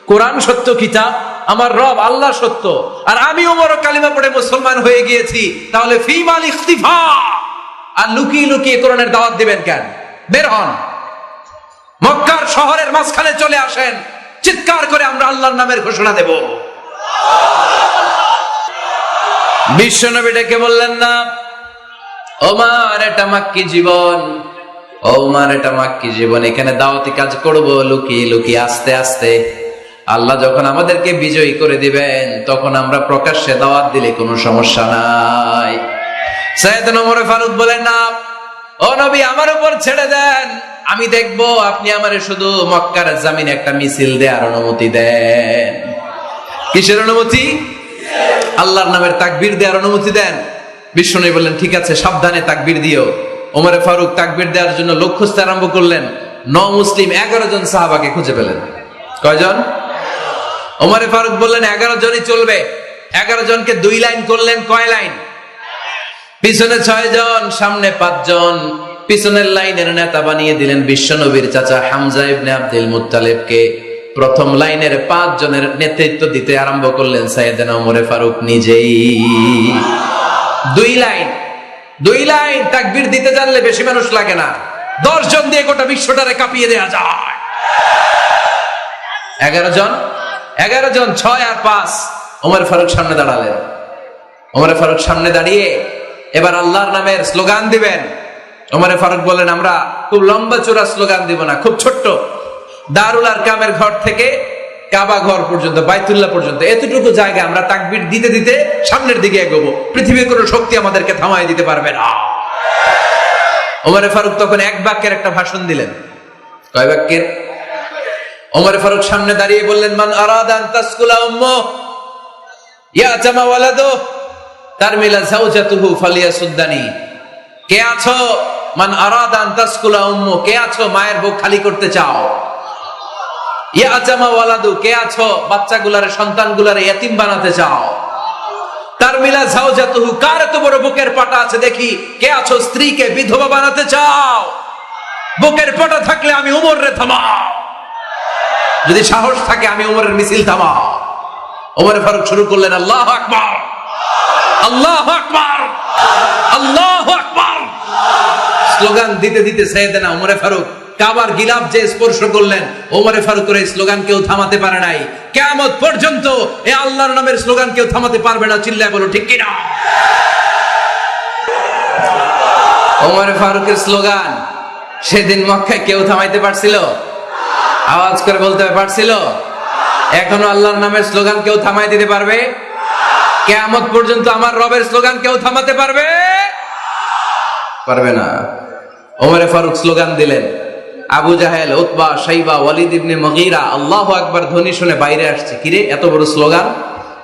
কোরআন সত্য কিতাব, আমার রব আল্লাহ সত্য, আর আমি ওমর কালিমা পড়ে মুসলমান হয়ে গিয়েছি, তাহলে ফিমাল ইখতিফা, আর লুকিয়ে লুকিয়ে কোরআনের দাওয়াত দিবেন কেন? বের হন, মক্কার শহরের মাঝখানে চলে আসেন, চিৎকার করে আমরা আল্লাহর নামের ঘোষণা দেব। বিশ্বনবী ডেকে বললেন, না ওমর, এটা মাক্কি জীবন, ওমর এটা মাক্কি জীবন, এখানে দাওয়াতি কাজ করব লুকিয়ে লুকিয়ে, আস্তে আস্তে। আল্লাহ যখন আমাদেরকে বিজয়ী করে দিবেন, তখন আমরা প্রকাশ্যে দাওয়াত দিলে কোনো সমস্যা নাই। সাইয়েদনা ওমর ফারুক বলেন, না ও নবী, আমার উপর ছেড়ে দেন, আমি দেখব আপনি আমারে শুধু মক্কার জমিনে একটা মিছিল দেওয়ার অনুমতি দেন। কিসের অনুমতি? আল্লাহর নামের তাকবীর দেওয়ার অনুমতি দেন। বিশ্বনবী বললেন, ঠিক আছে, সাবধানে তাকবীর দিও। ওমর ফারুক তাকবীর দেওয়ার জন্য লক্ষ্য খুঁজতে আরম্ভ করলেন। মুসলিম 11 জন সাহাবাকে খুঁজে পেলেন। কয়জন? ওমর ফারুক বললেন 11 জনই চলবে। 11 জনকে 2 লাইন করলেন। কয় লাইন? পিছনে 6 জন, সামনে 5 জন। পিছনের লাইনের নেতা বানিয়ে দিলেন বিশ্বনবীর চাচা হামজা ইবনে আব্দুল মুত্তালিবকে। প্রথম লাইনের 5 জনের নেতৃত্ব দিতে আরম্ভ করলেন সাইয়েদনা ওমর ফারুক নিজেই। 2 লাইন তাকবীর দিতে জানলে বেশি মানুষ লাগে না, 10 জন দিয়ে গোটা বিশ্বটারে কাঁপিয়ে দেয়া যায়। 11 জন, 6 আর 5। ওমর ফারুক সামনে দাঁড়ালেন। ওমর ফারুক সামনে দাঁড়িয়ে এবার আল্লাহর নামের স্লোগান দিবেন। ওমর ফারুক বলেন, আমরা খুব লম্বা চূড়া স্লোগান দিব না, খুব ছোট্ট, দারুল আরকামের ঘর থেকে কাবা ঘর পর্যন্ত, বাইতুল্লাহ পর্যন্ত, এতটুকু জায়গা আমরা তাকবীর দিতে দিতে সামনের দিকে এগোবো, পৃথিবীর কোনো শক্তি আমাদেরকে থামায় দিতে পারবে না। ওমর ফারুক তখন 1 বাক্যের একটা ভাষণ দিলেন। কয় বাক্যের? ওমর ফারুক সামনে দাঁড়িয়ে বললেন, মান আরাদা আন তাসকুলা উম্মু ইয়াতামা ওয়ালাদু তারমিলা যাওজাতুহু ফালিয়াসুদ্দানি। কে আছো? মান আরাদা আন তাসকুলা উম্মু, কে আছো মায়ের বুক খালি করতে চাও? ইয়াতামা ওয়ালাদু, কে আছো বাচ্চাগুলারে, সন্তানগুলারে ইতিম বানাতে চাও? তারমিলা যাওজাতুহু, কার এত বড় বুকের পাটা আছে দেখি, কে আছো স্ত্রীকে বিধবা বানাতে চাও? বুকের পাটা থাকলে আমি উমর রে থামাও, যদি সাহস থাকে আমি উমরের মিছিল থামাও। ওমর ফারুক শুরু করলেন আল্লাহু আকবার, আল্লাহু আকবার, আল্লাহু আকবার। স্লোগান দিতে দিতে সাইয়েদনা ওমর ফারুক কাবার গিলাফ যে স্পর্শ করলেন, ওমর ফারুকের এই স্লোগান কেউ থামাতে পারে নাই। কিয়ামত পর্যন্ত এই আল্লাহর নামের স্লোগান কেউ থামাতে পারবে না। চিল্লায় বলো ঠিক কিনা? ওমর ফারুকের স্লোগান সেদিন মক্কায় কেউ থামাইতে পারছিল? আওয়াজ করে বলতে পারছিল? এখনো আল্লাহর নামের স্লোগান কেউ থামাই দিতে পারবে? কিয়ামত পর্যন্ত আমার রবের স্লোগান কেউ থামাতে পারবে? পারবে না। ওমর ফারুক স্লোগান দিলেন, আবু জাহেল, উতবা, শাইবা, ওয়ালিদ ইবনে মুগীরা আল্লাহু আকবার ধ্বনি শুনে বাইরে আসছে। কিরে এত বড় স্লোগান,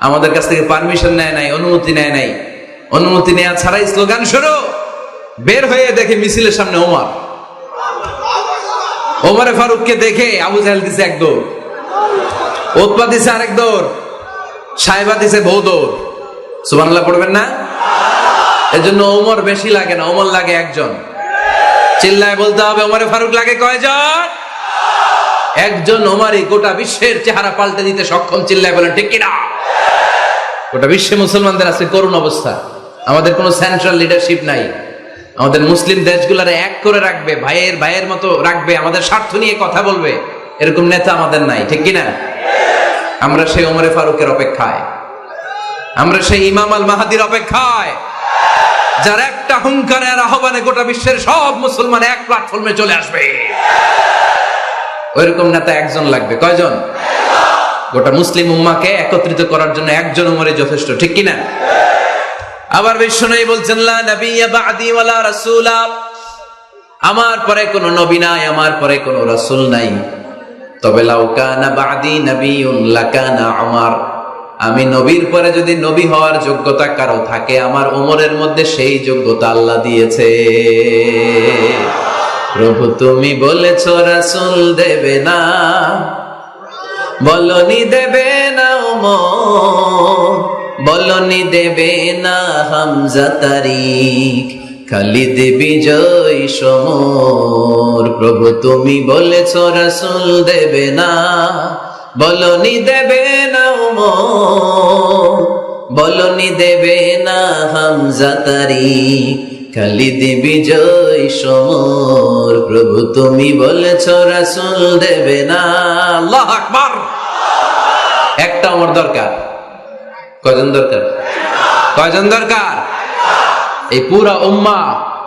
আমাদের কাছ থেকে পারমিশন নেয় নাই, অনুমতি নেয় নাই। অনুমতি নেওয়া ছাড়াই স্লোগান শুরু। বের হয়ে দেখে মিছিলের সামনে ওমর। ওমর ফারুককে দেখে আবু জাহেল দিছে এক দৌড়, উতবা দিছে আরেক দৌড়, শাইবা দিছে বহু দৌড়। সুবহানাল্লাহ পড়বেন না? এজন্য ওমর বেশি লাগে না, ওমর লাগে একজন। চিল্লায় বলতে হবে ওমর ফারুক লাগে কয়জন? একজন। ওমরই গোটা বিশ্বের চেহারা পাল্টে দিতে সক্ষম। চিল্লায় বলেন ঠিক কিনা? গোটা বিশ্বে মুসলমানদের আছে করুণ অবস্থা। আমাদের কোনো সেন্ট্রাল লিডারশিপ নাই। আমাদের মুসলিম দেশগুলোরে এক করে রাখবে, ভাইয়ের ভাইয়ের মতো রাখবে, আমাদের স্বার্থ নিয়ে কথা বলবে, এরকম নেতা আমাদের নাই। ঠিক কিনা? আমরা সেই ওমর ফারুকের অপেক্ষায়, আমরা সেই ইমাম আল মাহাদির অপেক্ষায়, যার একটা হুঙ্কারের আহ্বানে গোটা বিশ্বের সব মুসলমান এক প্ল্যাটফর্মে চলে আসবে। ওইরকম নেতা একজন লাগবে। কয়জন? গোটা মুসলিম উম্মাহকে একত্রিত করার জন্য একজন ওমরই যথেষ্ট। ঠিক কিনা? আবার বিশ্বনবী বলছেন লা নাবিয়্যা বা'দি ওয়ালা রাসূলা, আমার পরে কোনো নবী নাই, আমার পরে কোনো রাসূল নাই। তবে লাউ কানা বা'দি নাবিয়্যুন লাকানা উমর, আমি নবীর পরে যদি নবী হওয়ার যোগ্যতা কারো থাকে, আমার ওমরের মধ্যে সেই যোগ্যতা আল্লাহ দিয়েছে। প্রভু তুমি বলেছো রাসূল দেবে না, বলনি দেবে না ওমর, বলনি দেবে না হামজা তারিক, খালিদ বিজয় সমর। প্রভু তুমি বলেছো রাসূল দেবে না, বলনি দেবে না ওমর, বলনি দেবে না হামজা তারিক, খালিদ বিজয় সমর। প্রভু তুমি বলেছো রাসূল দেবে না। আল্লাহু আকবার। একটা ওমর দরকার। কয়জন দরকার? কয়জন দরকার? এই পুরা উম্মাহ,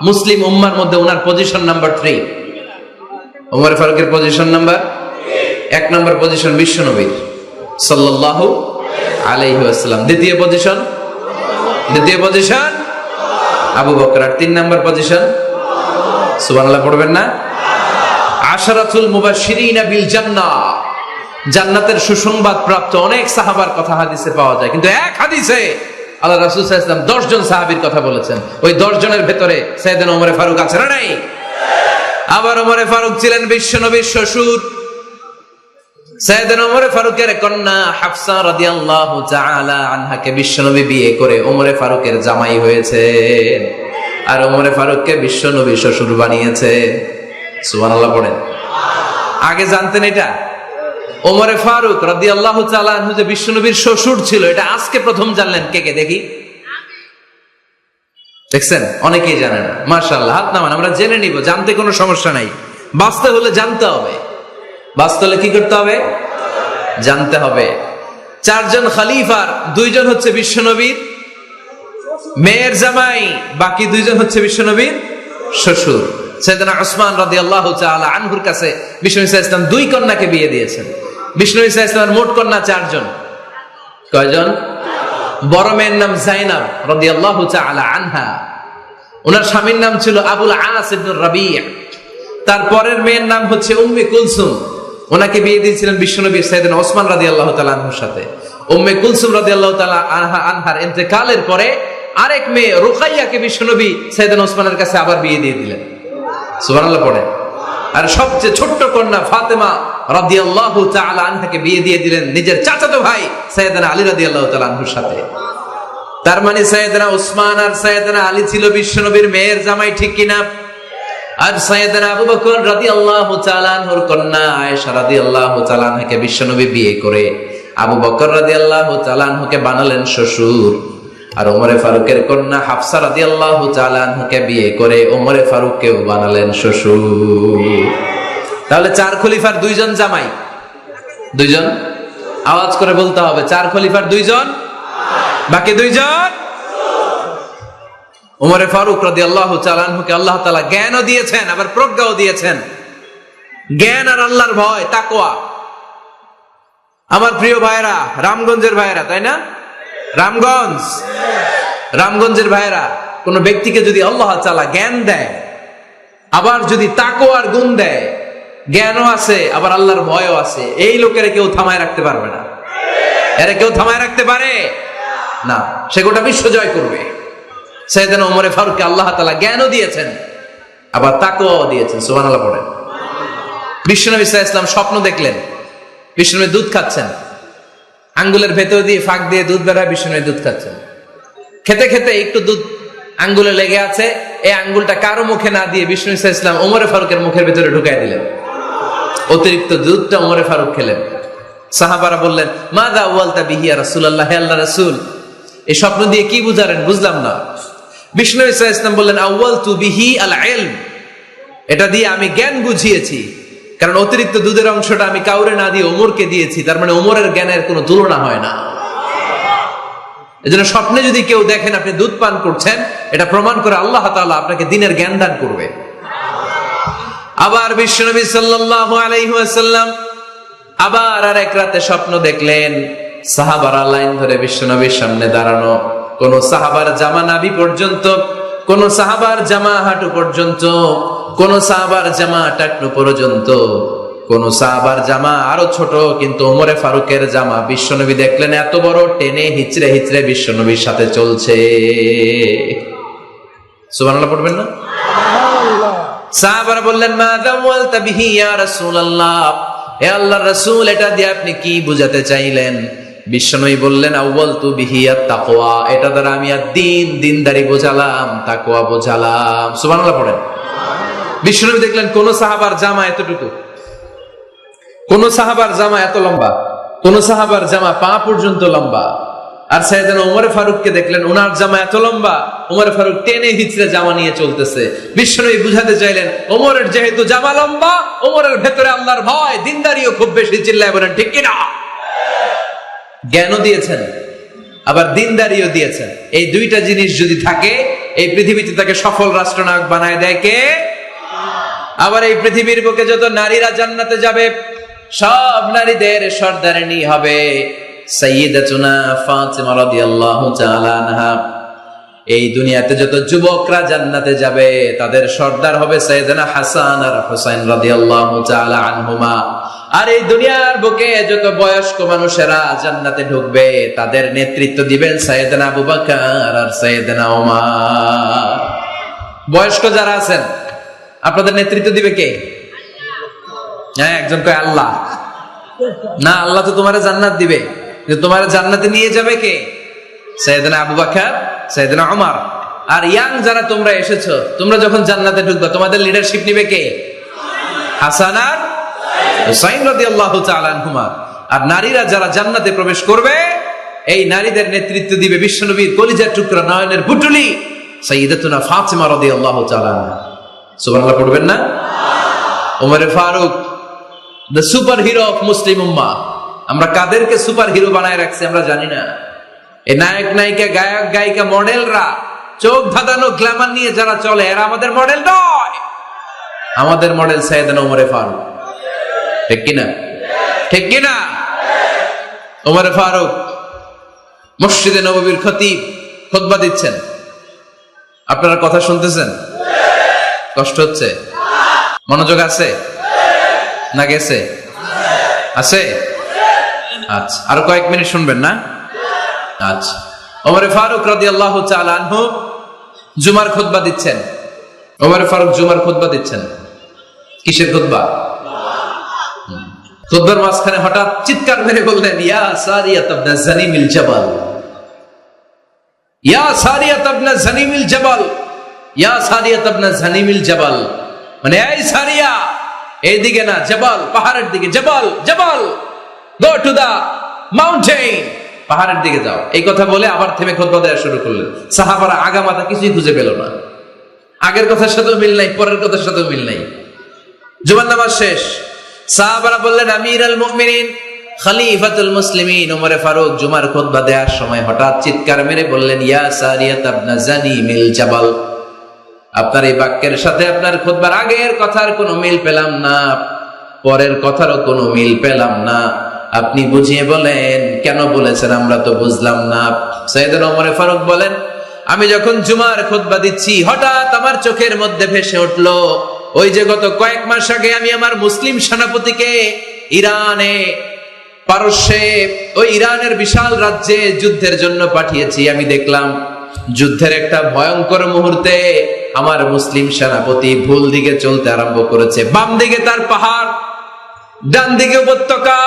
মুসলিম উম্মার মধ্যে ওনার পজিশন নাম্বার 3। ওমর ফারুকের পজিশন নাম্বার 1 নম্বর পজিশন বিশ্বনবীর সাল্লাল্লাহু আলাইহি ওয়াসাল্লাম। দ্বিতীয় পজিশন আবু বকর। আর 3 নম্বর পজিশন সুবহানাল্লাহ পড়বেন না? আশরাতুল মুবাশশিরিনা বিল জান্নাহ, জান্নাতের সুসংবাদ প্রাপ্ত অনেক সাহাবার কথা হাদিসে পাওয়া যায়, কিন্তু এক হাদিসে আল্লাহ রাসূল সাল্লাল্লাহু আলাইহি ওয়াসাল্লাম 10 জন সাহাবীর কথা বলেছেন। ওই 10 জনের ভেতরে সাইয়েদনা ওমর ফারুক আছে না নাই? আবার ওমর ফারুক ছিলেন বিশ্বনবীর শ্বশুর। সাইয়েদনা ওমর ফারুকের কন্যা হাফসা রাদিয়াল্লাহু তাআলা আনহাকে বিশ্বনবী বিয়ে করে ওমর ফারুকের জামাই হয়েছে, আর ওমর ফারুককে বিশ্বনবী শ্বশুর বানিয়েছে। সুবহানাল্লাহ পড়েন। আগে জানতেন এটা? ওমর ফারুক রাদিয়াল্লাহু তাআলা আনহু যে বিশ্বনবীর শ্বশুর ছিল, এটা আজকে প্রথম জানলেন। কে কে দেখি? দেখছেন? অনেকেই জানে না। মাশাআল্লাহ, হাত নামান, আমরা জেনে নিব। জানতে কোনো সমস্যা নাই। বাঁচতে হলে জানতে হবে। বাঁচতে হলে কি করতে হবে? জানতে হবে। 4 জন খলিফার 2 জন হচ্ছে বিশ্বনবীর মেয়ের জামাই, বাকি 2 জন হচ্ছে বিশ্বনবীর শ্বশুর। সাইয়েদনা উসমান রাদিয়াল্লাহু তাআলা আনহুর কাছে বিশ্বনবী সাল্লাল্লাহু আলাইহি ওয়াসাল্লাম 2 কন্যাকে বিয়ে দিয়েছেন। বিশ্বনবী সাল্লাল্লাহু আলাইহি ওয়াসাল্লামের মোট কন্যা 4 জন। কয়জন? বড় মেয়ের নাম যায়েনব রাদিয়াল্লাহু তাআলা আনহা, ওনার স্বামীর নাম ছিল আবুল আস ইবনে রাবি'। তারপরের মেয়ের নাম হচ্ছে উম্মে কুলসুম, ওনাকে বিয়ে দিয়েছিলেন বিশ্বনবী সাইয়েদনা ওসমান রাদিয়াল্লাহু তাআলা আনহুর সাথে। উম্মে কুলসুম রাদিয়াল্লাহু তাআলা আনহার ইন্তেকালের পরে আরেক মেয়ে রুকাইয়াকে বিশ্বনবী সাইয়েদনা ওসমানের কাছে আবার বিয়ে দিয়ে দিলেন। সুবহানাল্লাহ পড়েন। আর সবচেয়ে ছোট্ট কন্যা ফাতেমা রাদিয়াল্লাহু তাআলা আনহাকে বিয়ে দিয়ে দিলেন নিজের চাচাতো ভাই সাইয়েদনা আলী রাদিয়াল্লাহু তাআলা আনহুর সাথে। তার মানে সাইয়েদনা ওসমান আর সাইয়েদনা আলী ছিল বিশ্বনবীর মেয়ের জামাই। ঠিক কিনা? আর সাইয়েদনা আবু বকর রাদিয়াল্লাহু তাআলা আনহুর কন্যা আয়েশা রাদিয়াল্লাহু তাআলা আনহাকে বিশ্বনবী বিয়ে করে আবু বকর রাদিয়াল্লাহু তাআলা আনহুকে বানালেন শ্বশুর, আর ওমরে ফারুকের কন্যা হাফসা রাদিয়াল্লাহু তাআলা আনহুকে বিয়ে করে ওমরে ফারুককেও বানালেন শ্বশুর। তাহলে 4 খলিফার 2 জন জামাই, 2 জন। আওয়াজ করে বলতে হবে, 4 খলিফার 2 জন, বাকি 2 জন। ওমরে ফারুক রাদিয়াল্লাহু তাআলা আনহুকে আল্লাহ তাআলা জ্ঞানও দিয়েছেন, আবার প্রজ্ঞাও দিয়েছেন। জ্ঞান আর আল্লাহর ভয়, তাকওয়া। আমার প্রিয় ভাইরা, রামগঞ্জের ভাইরা, তাই না? রামগঞ্জের ভাইরা, কোন ব্যক্তিকে যদি আল্লাহ তাআলা জ্ঞান দেয়, আবার যদি তাকওয়ার গুণ দেয়, জ্ঞানও আছে আবার আল্লাহর ভয়ও আছে, এই লোকের কেউ থামায় রাখতে পারবে না। এরা কেউ থামায় রাখতে পারে না, সে গোটা বিশ্ব জয় করবে। সাইয়েদনা ওমরে ফারুককে আল্লাহ তাআলা জ্ঞানও দিয়েছেন, আবার তাকওয়াও দিয়েছেন। সুবহানাল্লাহ পড়েন। বিশ্বনবী সাল্লাল্লাহু আলাইহি ওয়াসাল্লাম স্বপ্ন দেখলেন, বিশ্বনবী দুধ খাচ্ছেন, আঙ্গুলের ভেতর দিয়ে ফাঁক দিয়ে দুধ বের হয়, বিশ্বনবী দুধ খাচ্ছেন। খেতে খেতে একটু দুধ আঙ্গুলে লেগে আছে, এই আঙ্গুলটা কারো মুখে না দিয়ে বিশ্বনবী সাল্লাল্লাহু আলাইহি ওয়াসাল্লাম ওমরে ফারুকের মুখের ভেতরে ঢুকাই দিলেন। অতিরিক্ত দুধটা ওমরে ফারুক খেলেন। সাহাবারা বললেন, মাযা ওয়ালতা বিহি ইয়া রাসূলুল্লাহ, হে আল্লাহর রাসূল, এই স্বপ্ন দিয়ে কি বুঝালেন, বুঝলাম না। বিশ্বনবী সাল্লাল্লাহু আলাইহি ওয়াসাল্লাম বললেন, আউয়ালতু বিহি আল ইলম, এটা দিয়ে আমি জ্ঞান বুঝিয়েছি, কারণ অতিরিক্ত দুধের অংশটা আমি কাউরে না দিয়ে ওমরকে দিয়েছি, তার মানে ওমরের জ্ঞানের কোনো তুলনা হয় না। এজন্য স্বপ্নে যদি কেউ দেখেন আপনি দুধ পান করছেন, এটা প্রমাণ করে আল্লাহ তাআলা আপনাকে দ্বীনের জ্ঞান দান করবে। আবার বিশ্বনবী সাল্লাল্লাহু আলাইহি ওয়াসাল্লাম আবার আরেক রাতে স্বপ্ন দেখলেন, সাহাবারা লাইন ধরে বিশ্বনবীর সামনে দাঁড়ানো, কোন সাহাবার জামা নাভি পর্যন্ত, কোন সাহাবার জামা হাঁটু পর্যন্ত, কোন সাহাবার জামা টাকনু পর্যন্ত, কোন সাহাবার জামা আরো ছোট, কিন্তু ওমরে ফারুকের জামা বিশ্বনবী দেখলেন এত বড়, টেনে হিচড়ে হিচড়ে বিশ্বনবীর সাথে চলছে। সুবহানাল্লাহ পড়বেন না? সাহাবারা বললেন, মাযা ওয়ালতা বিহি ইয়া রাসূলুল্লাহ, হে আল্লাহর রাসূল, এটা দিয়ে আপনি কি বুঝাতে চাইলেন? বিশ্বনবী বললেন, আউয়ালতু বিহি আত-তাকওয়া, এটা দ্বারা আমি আর-দ্বীন, দ্বীনদারি বোঝালাম, তাকওয়া বোঝালাম। সুবহানাল্লাহ পড়েন। বিশ্বনবী দেখলেন কোন সাহাবার জামা এতটুকু, কোন সাহাবার জামা এত লম্বা, কোন সাহাবার জামা পা পর্যন্ত লম্বা, আর সাইয়েদনা ওমর ফারুককে দেখলেন ওনার জামা এত লম্বা, ওমর ফারুক টেনে হিচড়ে জামা নিয়ে চলতেছে। বিশ্বনবী বুঝাতে চাইলেন, ওমরের যেহেতু জামা লম্বা, ওমরের ভেতরে আল্লাহর ভয়, দ্বীনদারিও খুব বেশি। চিল্লায় বলেন ঠিক কিনা? জ্ঞানও দিয়েছেন, আবার দ্বীনদারিও দিয়েছেন। এই দুইটা জিনিস যদি থাকে, এই পৃথিবীতে তাকে সফল রাষ্ট্রনায়ক বানায় দেয় কে? আবার এই পৃথিবীর বুকে যত নারীরা জান্নাতে যাবে, সব নারীদের সর্দারিনী হবে সাইয়্যিদাতুনা ফাতিমা রাদিয়াল্লাহু তাআলা আনহা। এই দুনিয়াতে যত যুবকরা জান্নাতে যাবে, তাদের সর্দার হবে সাইয়েদনা হাসান আর হুসাইন রাদিয়াল্লাহু তাআলা আনহুমা। আর এই দুনিয়ার বুকে যত বয়স্ক মানুষেরা জান্নাতে ঢুকবে, তাদের নেতৃত্ব দিবেন সাইয়েদনা আবু বকর আর সাইয়েদনা ওমর। বয়স্ক যারা আছেন, আপনাদের নেতৃত্ব দিবে কে? হ্যাঁ, একজন কয় আল্লাহ। না, আল্লাহ তো তোমার জান্নাত দিবে, কিন্তু তোমার জান্নাতে নিয়ে যাবে কে? সাইয়েদনা আবু বকর, সাইয়েদনা ওমর। আর ইয়াং যারা তোমরা এসেছো, তোমরা যখন জান্নাতে ঢুকবে, তোমাদের লিডারশিপ নিবে কে? হাসান আর হুসাইন রাদিয়াল্লাহু তাআলা আনহুমা। আর নারীরা যারা জান্নাতে প্রবেশ করবে, এই নারীদের নেতৃত্ব দিবে বিশ্বনবীর কলিজার টুকরা, নয়নের পুটুলি সাইয়্যিদাতুনা ফাতিমা রাদিয়াল্লাহু তাআলা আনহা। সুবহানাল্লাহ পড়বেন না? Omar Faruk, the superhero of Muslim উম্মাহ। আমরা কাদেরকে সুপার হিরো বানায় রাখছি আমরা জানি না। এই নায়ক নায়িকা, গায়ক গায়িকা, মডেলরা, চোখ ধাঁধানো গ্ল্যামার নিয়ে যারা চলে, এরা আমাদের মডেল নয়। আমাদের মডেল সাইয়েদনা ওমর ফারুক। ঠিক কিনা? ঠিক কিনা? ওমর ফারুক মসজিদে নববীর খতিব, খুতবা দিচ্ছেন। আপনারা কথা শুনতেছেন? কষ্ট হচ্ছে? মনোযোগ আছে না গেছে? আছে? আচ্ছা, আরো কয়েক মিনিট শুনবেন না? আচ্ছা। ওমর ফারুক রাদিয়াল্লাহু তাআলা আনহু জুমার খুতবা দিচ্ছেন। ওমর ফারুক জুমার খুতবা দিচ্ছেন। কিসের খুতবা? খুতবার মাঝখানে হঠাৎ চিৎকার মেরে বললেন, ইয়া সারিয়াত ইবনে জানিমিল জাবাল, ইয়া সারিয়াত ইবনে জানিমিল জাবাল, ইয়া সারিয়াত ইবনে জানিমিল জাবাল। মানে এই সারিয়া, এইদিকে না, জাবাল, পাহাড়ের দিকে, জাবাল, জাবাল, গো টু দা মাউন্টেন, পাহাড়ের দিকে যাও। এই কথা বলে আবার থেমে খুতবা দেওয়া শুরু করলেন। সাহাবারা আগামাতা কিছুই খুঁজে পেল না। আগের কথার সাথেও মিল নাই, পরের কথার সাথেও মিল নাই। জুমার নামাজ শেষ। সাহাবারা বললেন, আমিরুল মুমিনিন, খলিফাতুল মুসলিমিন ওমর ফারুক জুমার খুতবা দেওয়ার সময় হঠাৎ চিৎকার মেরে বললেন, ইয়া সারিয়াত ইবনে জানিমিল জাবাল, আপনার এই বাক্যের সাথে আপনার খুতবার আগের কথার কোনো মিল পেলাম না, পরের কথারও কোনো মিল পেলাম না। আপনি বুঝিয়ে বলেন, কেন বলেছেন, আমরা তো বুঝলাম না। সাইয়েদনা ওমর ফারুক বলেন, আমি যখন জুমার খুতবা দিচ্ছি হঠাৎ আমার চোখের মধ্যে ভেসে উঠলো ওই যে গত কয়েক মাস আগে আমি আমার মুসলিম সেনাপতিকে ইরানে, পারস্যে, ওই ইরানের বিশাল রাজ্যে যুদ্ধের জন্য পাঠিয়েছি। আমি দেখলাম যুদ্ধের একটা ভয়ঙ্কর মুহূর্তে আমার মুসলিম সেনাপতি ভুল দিকে চলতে আরম্ভ করেছে। বাম দিকে তার পাহাড়, ডান দিকে উপত্যকা।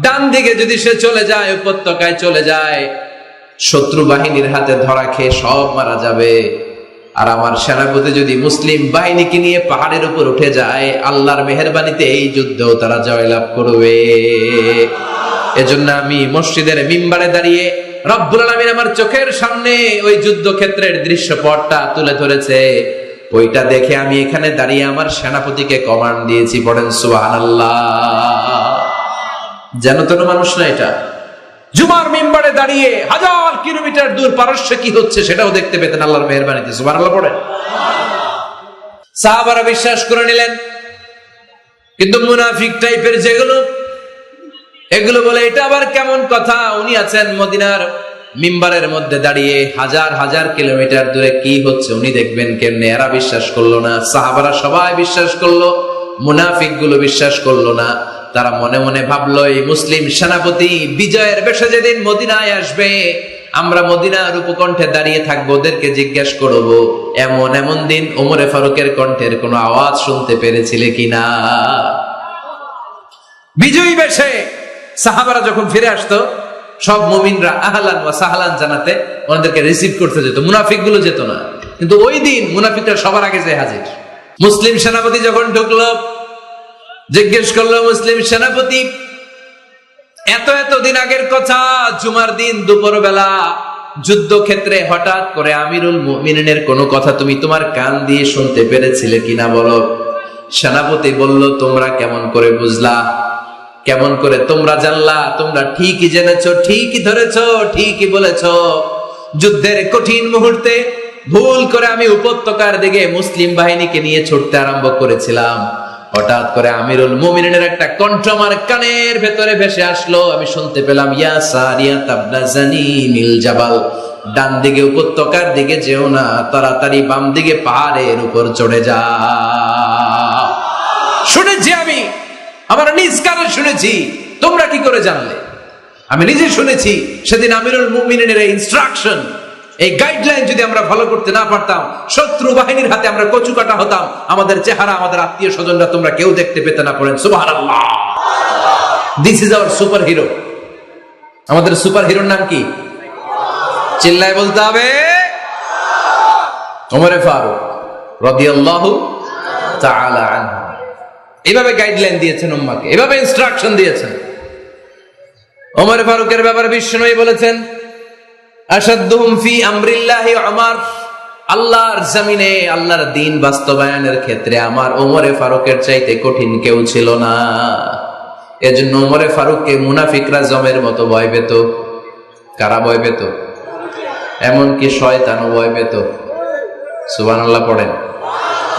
ডান দিকে যদি সে চলে যায়, উপত্যকায় চলে যায়, শত্রু বাহিনীর হাতে ধরা খেয়ে সব মারা যাবে। আর আমার সেনাপতি যদি মুসলিম বাহিনীকে নিয়ে পাহাড়ের উপর উঠে যায়, আল্লাহর মেহেরবানিতে এই যুদ্ধেও তারা জয়লাভ করবে। এজন্য আমি মসজিদের মিম্বারে দাঁড়িয়ে রব্বুল আলামিন আমার চোখের সামনে ওই যুদ্ধক্ষেত্রের দৃশ্যপটটা তুলে ধরেছে, ওইটা দেখে আমি এখানে দাঁড়িয়ে আমার সেনাপতিকে কমান্ড দিয়েছি। পড়েন সুবহানাল্লাহ। যেন তেন মানুষ না এটা। জুমার মিম্বারে দাঁড়িয়ে হাজার কিলোমিটার দূর পারস্যে কি হচ্ছে সেটাও দেখতে পেতেন আল্লাহর মেহেরবানিতে। সুবহানাল্লাহ পড়েন। সাহাবারা বিশ্বাস করে নিলেন, কিন্তু মুনাফিক টাইপের যেগুলো, এগুলো বলে এটা আবার কেমন কথা, উনি আছেন মদিনার মিম্বারের মধ্যে দাঁড়িয়ে, হাজার হাজার কিলোমিটার দূরে কি হচ্ছে উনি দেখবেন কেমনে। এরা বিশ্বাস করলো না। সাহাবারা সবাই বিশ্বাস করলো, মুনাফিক গুলো বিশ্বাস করলো না। তারা মনে মনে ভাবলো, এই মুসলিম সেনাপতি বিজয়ের বেশে যেদিন মদিনায় আসবে, আমরা মদিনার উপকণ্ঠে দাঁড়িয়ে থাকবো, ওদেরকে জিজ্ঞেস করবো এমন এমন দিন ওমরে ফারুকের কণ্ঠের কোনো আওয়াজ শুনতে পেরেছিলে কিনা। বিজয়ী বেশে সাহাবারা যখন ফিরে আসতো, সব মুমিনরা আহলান ওয়া সাহলান জানাতে ওনাদেরকে রিসিভ করতে যেত, মুনাফিক গুলো যেত না। কিন্তু ওই দিন মুনাফিকরা সবার আগে যে হাজির। মুসলিম সেনাপতি যখন ঢুকলো, জিজ্ঞেস করলো, মুসলিম সেনাপতি, এত দিন আগের কথা, জুমার দিন দুপুর বেলা যুদ্ধক্ষেত্রে হঠাৎ করে আমিরুল মুমিনিনের কোনো কথা তুমি তোমার কান দিয়ে শুনতে পেরেছিলে কিনা বলো। সেনাপতি বলল, তোমরা কেমন করে বুঝলা, কেমন করে তোমরা জানলা? তোমরা ঠিকই জেনেছো, ঠিকই ধরেছো, ঠিকই বলেছো। যুদ্ধের কঠিন মুহূর্তে ভুল করে আমি উপত্যকার দিকে মুসলিম বাহিনীকে নিয়ে ছুটতে আরম্ভ করেছিলাম। হঠাৎ করে আমিরুল মুমিনিনের একটা কণ্ঠ আমার কানের ভেতরে ভেসে আসলো। আমি শুনতে পেলাম, ইয়া সারিয়াত ইবনে জানিমিল জাবাল, ডান দিকে উপত্যকার দিকে যেও না, তাড়াতাড়ি বাম দিকে পাহাড়ের উপর চড়ে যাও। শুনেছি আমি, আমার নিজ কানে শুনেছি। তোমরা কি করে জানলে? আমি নিজে শুনেছি। সেদিন আমিরুল মুমিনিনের এই ইনস্ট্রাকশন, এই গাইডলাইন যদি আমরা ফলো করতে না পারতাম, শত্রু বাহিনীর হাতে আমরা কচু কাটা হতাম। আমাদের চেহারা, আমাদের আত্মীয় স্বজনরা তোমরা কেউ দেখতে পেতে না। পড়েন সুবহানাল্লাহ। This is our super hero. আমাদের সুপার হিরোর নাম কি? চিল্লায় বলতে হবে, ওমরে ফারুক রাদিয়াল্লাহু তাআলা আনহু। এভাবে গাইডলাইন দিয়েছেন উম্মাহকে, এভাবে ইনস্ট্রাকশন দিয়েছেন। ওমর ফারুকের ব্যাপারে বিশ্বনবী বলেছেন, আশাদ্দুহুম ফি আমরিল্লাহি উমর, আল্লাহর জমিনে আল্লাহর দ্বীন বাস্তবায়নের ক্ষেত্রে আমার ওমরে ফারুকের চাইতে কঠিন কেউ ছিল না। এজন্য ওমরে ফারুককে মুনাফিকরা জমের মতো ভয় পেত। কারা ভয় পেত? এমনকি শয়তানও ভয় পেত। সুবহানাল্লাহ পড়েন।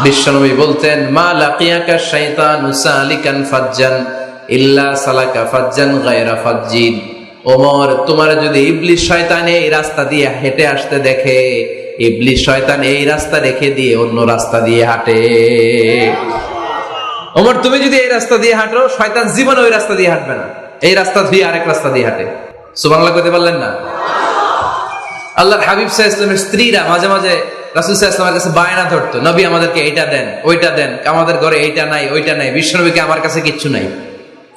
বিশ্বনবী বলতেন, মা লাকিয়াকা শাইতানু সালিকান ফাজ্জান ইল্লা সালাকা ফাজ্জান গায়রা ফাজ্জিন। ওমর, তোমার যদি ইবলিস শয়তান এই রাস্তা দিয়ে হেঁটে আসতে দেখে, ইবলিস শয়তান এই রাস্তা রেখে দিয়ে অন্য রাস্তা দিয়ে হাঁটে। ওমর, তুমি যদি এই রাস্তা দিয়ে হাঁটো, শয়তান জীবনে ওই রাস্তা দিয়ে হাঁটবে না, এই রাস্তা ধুয়ে আরেক রাস্তা দিয়ে হাঁটে। সুবহানাল্লাহ কইতে পারলেন না? আল্লাহর হাবিব সাল্লাল্লাহু আলাইহি ওয়াসাল্লামের স্ত্রীরা মাঝে মাঝে রাসূল সাল্লাল্লাহু আলাইহি ওয়াসাল্লামের কাছে বায়না ধরতো, নবী আমাদেরকে এইটা দেন, ওইটা দেন, আমাদের ঘরে এইটা নাই, ওইটা নাই। বিশ্বনবীকে, আমার কাছে কিচ্ছু নাই,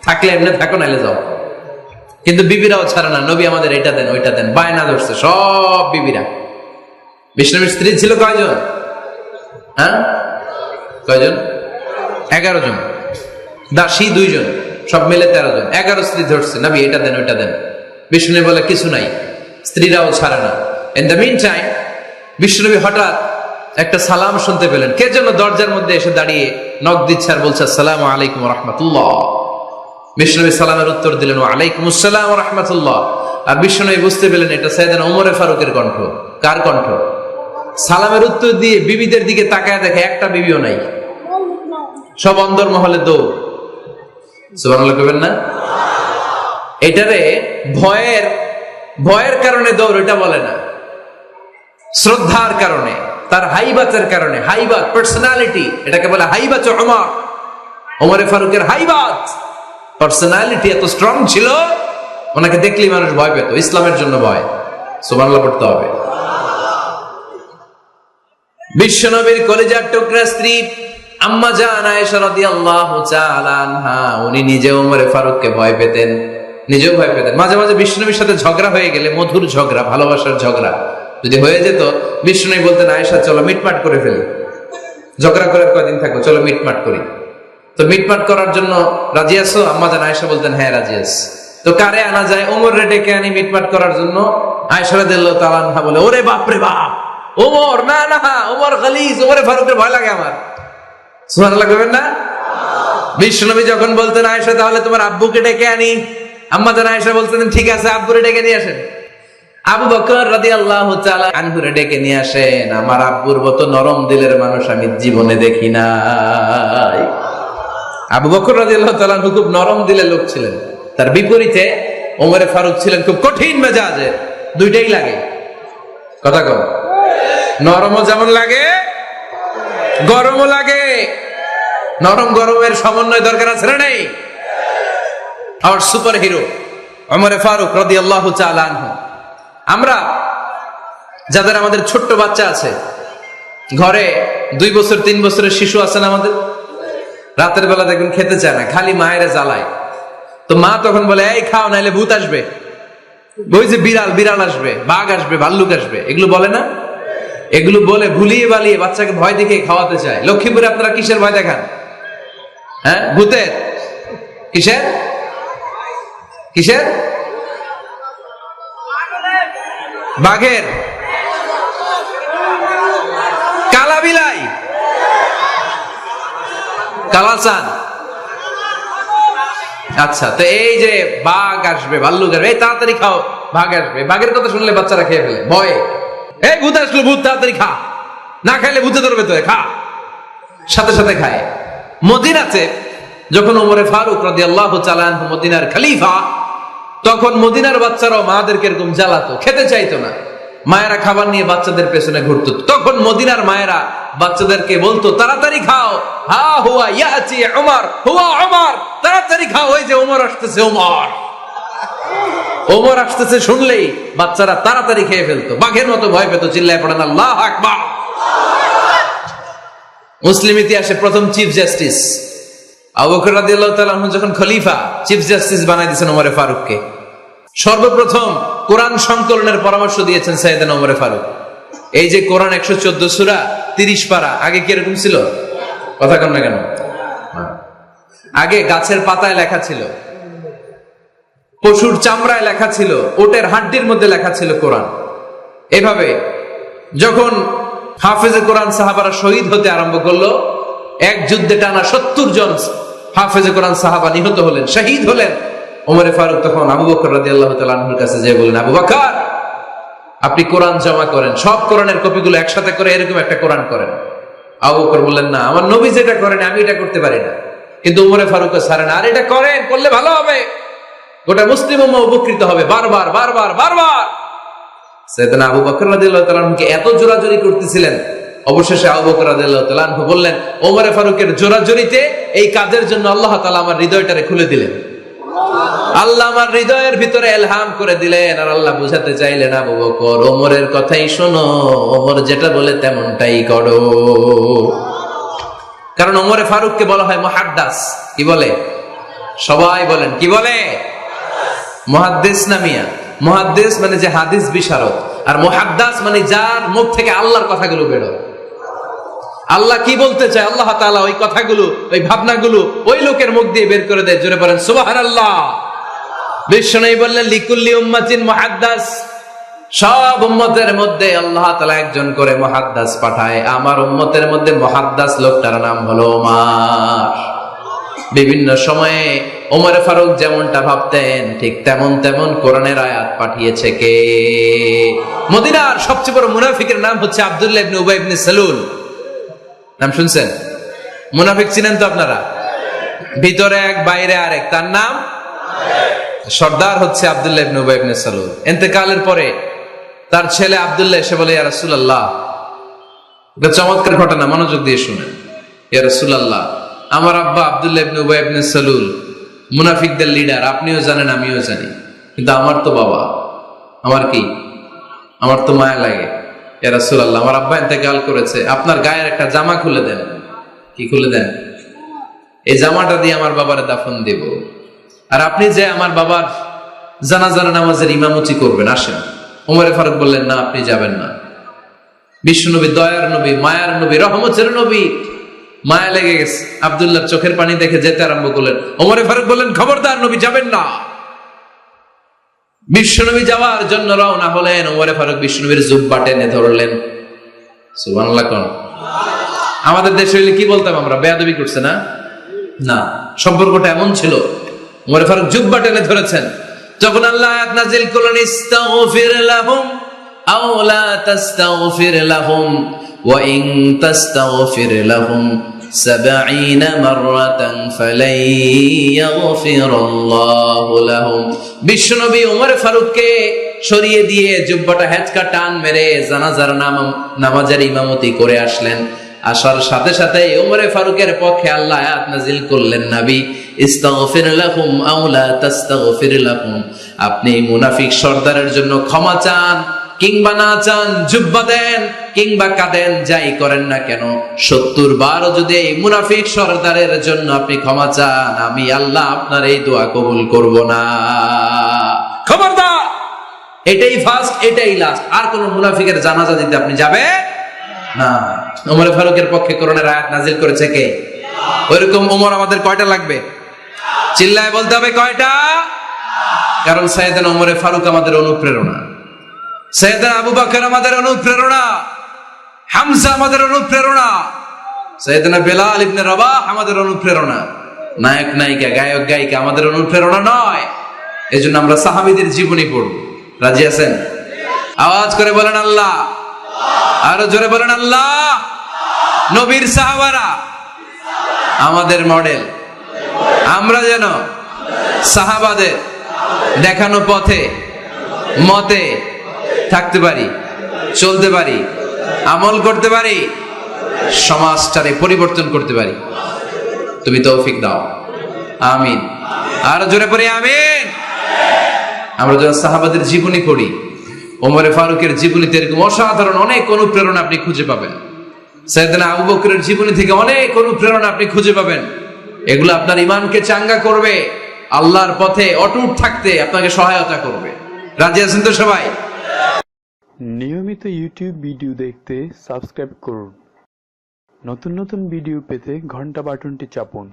থাকলে এমনি থাকো, নাইলে যাও। কিন্তু বিবিরাও ছাড়ে না, নবী আমাদের এইটা দেন, ওইটা দেন, বায়না ধরছে সব বিবিরা। বিশ্বনবীর স্ত্রী ছিল কয়জন? হ্যাঁ, কয়জন? 11 জন। দাসী 2 জন, সব মিলে 13 জন, 11 স্ত্রী ধরছে, নবী এটা দেন ওইটা দেন। বিষ্ণু বলে কিছু নাই, স্ত্রীরাও ছাড়ে না। ইন দ্য মিন টাইম বিষ্ণুনবী হঠাৎ একটা সালাম শুনতে পেলেন। কে যেন দরজার মধ্যে এসে দাঁড়িয়ে নক দিচ্ছে আর বলছে আসসালামু আলাইকুম ওয়া রাহমাতুল্লাহ। বিষ্ণুনবী সালামের উত্তর দিলেন ওয়া আলাইকুমুস সালাম ওয়া রাহমাতুল্লাহ। আর বিষ্ণুনবী বুঝতে পেলেন এটা সাইয়েদনা ওমরে ফারুকের কণ্ঠ। কার কণ্ঠ? সালামের উত্তর দিয়ে বিবিদের দিকে তাকায় দেখে একটা বিবিও নাই, সব অন্দরমহলে দৌড়। সুবহানাল্লাহ কইবেন না? এটারে ভয়ের কারণে দৌড় এটা বলে না, শ্রদ্ধার কারণে, তার হাইবাতের কারণে, হাইবাত পার্সোনালিটি, এটাকে বলে হাইবাত ওমর। ওমরে ফারুকের হাইবাত পার্সোনালিটি এত স্ট্রং ছিল, ওনাকে দেখলেই মানুষ ভয় পেত। ইসলামের জন্য ভয়। সুবহানাল্লাহ পড়তে হবে। বিশ্বনবীর কলিজার টুকরা স্ত্রী আম্মা জান আয়েশা রাদিয়াল্লাহু তাআলা আনহা, উনি নিজে ওমরে ফারুককে ভয় পেতেন, নিজেও ভয় পেতেন। মাঝে মাঝে বিশ্বনবীর সাথে ঝগড়া হয়ে গেলে, মধুর ঝগড়া, ভালোবাসার ঝগড়া যদি হয়ে যেত, বিশ্বনবী বলতেন আয়েশা চলো মিটমাট করে ফেলি, ঝগড়া করে কয়দিন থাকবো, চলো মিটমাট করি। তো মিটমাট করার জন্য রাজি আছো? আম্মা জান আয়েশা বলতেন হ্যাঁ রাজি আছি। তো কারে আনা যায়? ওমর রে ডেকে আনি মিটমাট করার জন্য। আয়েশা রাদিয়াল্লাহু তাআলা আনহা বলে ওরে বাপ রে বাপ, ওমর না না, ওমর খালিজ, ওমরে ফারুকের ভয় লাগে আমার। সুবহানাল্লাহ কইবেন না? বিশ্বনবী যখন বলতেন আয়েশা তাহলে তোমার আব্বুকে ডেকে আনি, আম্মা জান আয়েশা বলতেন ঠিক আছে আব্বুরে ডেকে নিয়ে আসেন। আবু বকর রাদিয়াল্লাহু তাআলা আনহুরে ডেকে নিয়ে আসেন। আমার আব্বুর মতো নরম দিলের মানুষ আমি জীবনে দেখি নাই। আবু বকর রাদিয়াল্লাহু তাআলা আনহু খুব নরম দিলের লোক ছিলেন, তার বিপরীতে ওমরে ফারুক ছিলেন খুব কঠিন মেজাজের। দুইটাই লাগে, কথা কও, নরমও যেমন লাগে গরমও লাগে। নরম গরমের সমন্বয় দরকার আছে না নেই? আমার সুপার হিরো ওমরে ফারুক রাদিয়াল্লাহু তাআলা আনহু। আমরা যাদের আমাদের ছোট্ট বাচ্চা আছে, ঘরে 2 বছর 3 বছরের শিশু আছেন আমাদের, রাতের বেলা দেখবেন খেতে চায় না, খালি মায়ের জ্বালায়। তো মা তখন বলে এই খাও নাইলে ভূত আসবে, ওই যে বিড়াল আসবে, বাঘ আসবে, ভাল্লুক আসবে, এগুলো বলে না? এগুলো বলে ভুলিয়ে বালিয়ে বাচ্চাকে ভয় দেখে খাওয়াতে চায়। লক্ষ্মীপুরে আপনারা কিসের ভয় দেখান? হ্যাঁ, ভূতের? কিসের কিসের? বাঘের? কালা বিলাই, কালাচান। আচ্ছা, তো এই যে বাঘ আসবে, ভাল্লুক আসবে, এই তাড়াতাড়ি খাও, বাঘ আসবে। বাঘের কথা শুনলে বাচ্চারা খেয়ে ফেলে ভয়ে, এই ভূত আসলো, ভূত তাড়াতাড়ি খা, না খাইলে ভূতে ধরবে, তো খা, সাথে সাথে খায়। মদিনাতে যখন ওমরে ফারুক রাদিয়াল্লাহু তাআলা আনহু মদিনার খলিফা, তখন মদিনার বাচ্চারাও মাদেরকে এরকম জ্বালাতো, খেতে চাইতো না। মায়েরা খাবার নিয়ে বাচ্চাদের পেছনে ঘুরতো। তখন মদিনার মায়েরা বাচ্চাদেরকে বলতো তাড়াতাড়ি খাও, হা হুয়া ইয়াতি উমর, হুয়া উমর, তাড়াতাড়ি খাও, ওই যে ওমর আসতেছে, ওমর আসতেছে শুনলেই বাচ্চারা তাড়াতাড়ি খেয়ে ফেলতো, বাঘের মতো ভয় পেত। চিল্লায় পড়েন আল্লাহু আকবার। মুসলিম ইতিহাসে প্রথম চিফ জাস্টিস আবু বকর রাদিয়াল্লাহু তাআলা আনহু যখন খলিফা, চিফ জাস্টিস বানাই দিয়েছেন ওমরে ফারুককে। সর্বপ্রথম কোরআন সংকলনের পরামর্শ দিয়েছেন সাইয়েদনা ওমরে ফারুক। এই যে কোরআন 114 সূরা 30 পারা, আগে কি এরকম ছিল? কথা কন না কেন? আগে গাছের পাতায় লেখা ছিল, পশুর চামড়ায় লেখা ছিল, ওটের হাড্ডির মধ্যে লেখা ছিল কোরআন। এভাবে যখন হাফেজে কোরআন সাহাবারা শহীদ হতে আরম্ভ করলো, এক যুদ্ধে টানা 70 জন হাফেজে কোরআন সাহাবা নিহত হলেন, শহীদ হলেন। ওমরে ফারুক তখন আবু বকর রাদিয়াল্লাহু তাআলা আনহুর কাছে যেয়ে বললেন, আবু বকর আপনি কোরআন জমা করেন, সব কোরআনের কপিগুলো একসাথে করে এরকম একটা কোরআন করেন। আবু বকর বললেন না, আমার নবী যেটা করেন আমি এটা করতে পারি না। কিন্তু ওমরে ফারুক ছাড়ে না, আর এটা করেন, করলে ভালো হবে, গোটা মুসলিম উম্মাহ উপকৃত হবে। বারবার বারবার বারবার সাইয়েদনা আবু বকর রাদিয়াল্লাহু তাআলা আনহুকে এত জোরাজুরি করতেছিলেন, অবশেষে আবু বকর রাদিয়াল্লাহু তাআলা আনহু বললেন, ওমরে ফারুকের জোরাজুরিতে এই কাজের জন্য আল্লাহ তাআলা আমার হৃদয়টারে খুলে দিলেন, আল্লাহ আমার হৃদয়ের ভিতরে ইলহাম করে দিলেন। আর আল্লাহ বুঝাতে চাইলেন, আবু বকর ওমরের কথাই শোনো, ওমর যেটা বলে তেমনটাই করো। কারণ ওমরে ফারুককে বলা হয় মুহাদ্দিস। কি বলে? সবাই বলেন কি বলে? মুহাদ্দিস না মিয়া? মুহাদ্দিস মানে যে হাদিস বিশারদ, আর মুহাদ্দিস মানে যার মুখ থেকে আল্লাহর কথাগুলো বেরোয়। আল্লাহ কি বলতে চায়, আল্লাহ তাআলা ওই কথাগুলো, ওই ভাবনাগুলো ওই লোকের মুখ দিয়ে বের করে দেয়। জোরে বলেন সুবহানাল্লাহ। বিশ্বনবী বললেন লিকুল্লি উম্মাতিন মুহাদ্দাস, সব উম্মতের মধ্যে আল্লাহ তাআলা একজন করে মুহাদ্দাস পাঠায়। আমার উম্মতের মধ্যে মুহাদ্দাস লোকটার নাম হলো ওমর। বিভিন্ন সময়ে ওমর ফারুক যেমনটা ভাবতেন ঠিক তেমন তেমন কোরআনের আয়াত পাঠিয়েছে কে? মদিনার সবচেয়ে বড় মুনাফিকের নাম হচ্ছে আব্দুল্লাহ ইবনে উবাই ইবনে সালুল। নাম শুনছেন? মুনাফিক চিনেন তো আপনারা? ভিতরে এক বাইরে আরেক, তার নাম সর্দার হচ্ছে আব্দুল্লাহ ইবনে উবাই ইবনে সালুল। ইন্তেকালের পরে তার ছেলে আব্দুল্লাহ এসে বলে, ইয়া রাসূলুল্লাহ, এটা চমৎকার ঘটনা, মনোযোগ দিয়ে শুনেন। ইয়া রাসূলুল্লাহ, আমার আব্বা আব্দুল্লাহ ইবনে উবাই ইবনে সালুল মুনাফিকদের লিডার, আপনিও জানেন আমিও জানি, কিন্তু আমার তো বাবা, আমার কি, আমার তো মায়া লাগে। ইয়া রাসূলুল্লাহ, আমার আব্বা ইন্তেকাল করেছে, আপনার গায়ের একটা জামা খুলে দেন। কি খুলে দেন? এই জামাটা দিয়ে আমার বাবারে দাফন দেব, আর আপনি যে আমার বাবার জানাজার নামাজের ইমামতি করবেন, আসেন। ওমরে ফারুক বললেন, না, আপনি যাবেন না। বিশ্বনবী দয়ার নবী, মায়ার নবী, রহমতের নবী, মায়া লেগে গেছে, আব্দুল্লাহর চোখের পানি দেখে যেতে আরম্ভ করলেন। ওমরে ফারুক বললেন, খবরদার, নবী যাবেন না। বিশ্বনবী যাওয়ার জন্য রওনা হলেন। ওমরে ফারুক বিশ্বনবীর জুব্বা টেনে ধরলেন। সুবহানাল্লাহ কোন? আমাদের দেশে হইলে কি বলতাম আমরা? বেয়াদবি করছে না? না, সম্পর্কটা এমন ছিল। ওমরে ফারুক জুব্বা টেনে ধরেছেন। যখন আল্লাহ আয়াত নাযিল করলেন, ইস্তাগফির লাহুম আও লা তাস্তাগফির লাহুম ওয়া ইন তাস্তাগফির লাহুম 70 মাররাতান ফালাই ইয়াগফিরাল্লাহু লাহুম। বিশ্বনবী ওমর ফারুককে সরিয়ে দিয়ে জুব্বাটা হেঁচকা টান মেরে জানাজার নামাজের ইমামতি করে আসলেন। আসার সাথে সাথে ওমরে ফারুকের পক্ষে আল্লাহ আয়াত নাযিল করলেন, নবী, ইস্তাগফির লাহুম আও লা তাস্তাগফির লাহুম, আপনি মুনাফিক সর্দারের জন্য ক্ষমা চান কিংবা না চান, জুব্বা দেন কিংবা কাঁদেন, যাই করেন না কেন, 70 বার যদি এই মুনাফিক সর্দারের জন্য আপনি ক্ষমা চান, আমি আল্লাহ আপনার এই দোয়া কবুল করব না। খবরদার, এটাই ফার্স্ট, এটাই লাস্ট। আর কোন মুনাফিকের জানাজা দিতে আপনি যাবেন না। ওমর ফারুকের পক্ষে কোরআনের আয়াত নাযিল করেছে কে? ওইরকম ওমর আমাদের কয়টা লাগবে? চিল্লায় বলতে হবে কয়টা? কারণ সাইয়েদনা ওমর ফারুক আমাদের অনুপ্রেরণা, সাইয়েদনা আবু বকর আমাদের অনুপ্রেরণা, হামজা আমাদের অনুপ্রেরণা, সাইয়েদনা বেলাল ইবনে রাবাহ আমাদের অনুপ্রেরণা। নায়ক নায়িকা, গায়ক গায়িকা আমাদের অনুপ্রেরণা নয়। এজন্য আমরা সাহাবীদের জীবনী পড়ব। রাজি আছেন? আওয়াজ করে বলেন আল্লাহ, আরো জোরে বলেন আল্লাহ। নবীর সাহাবারা আমাদের মডেল। আমরা যেন সাহাবাদের দেখানো পথে মতে থাকতে পারি, চলতে পারি, আমল করতে পারি, সমাজটারে পরিবর্তন করতে পারি। তুমি তৌফিক দাও, আমিন। আর জোরে পড়ি আমিন। আমরা যখন সাহাবাদের জীবনী পড়ি, ওমরে ফারুকের জীবনীতে এরকম অসাধারণ অনেক অনুপ্রেরণা আপনি খুঁজে পাবেন। সাইয়েদনা আবু বকরের জীবনী থেকে অনেক অনুপ্রেরণা আপনি খুঁজে পাবেন। এগুলো আপনার ঈমানকে চাঙ্গা করবে, আল্লাহর পথে অটুট থাকতে আপনাকে সহায়তা করবে। রাজি আছেন তো সবাই? নিয়মিত ইউটিউব ভিডিও দেখতে সাবস্ক্রাইব করুন। নতুন নতুন ভিডিও পেতে ঘন্টা বাটনটি চাপুন।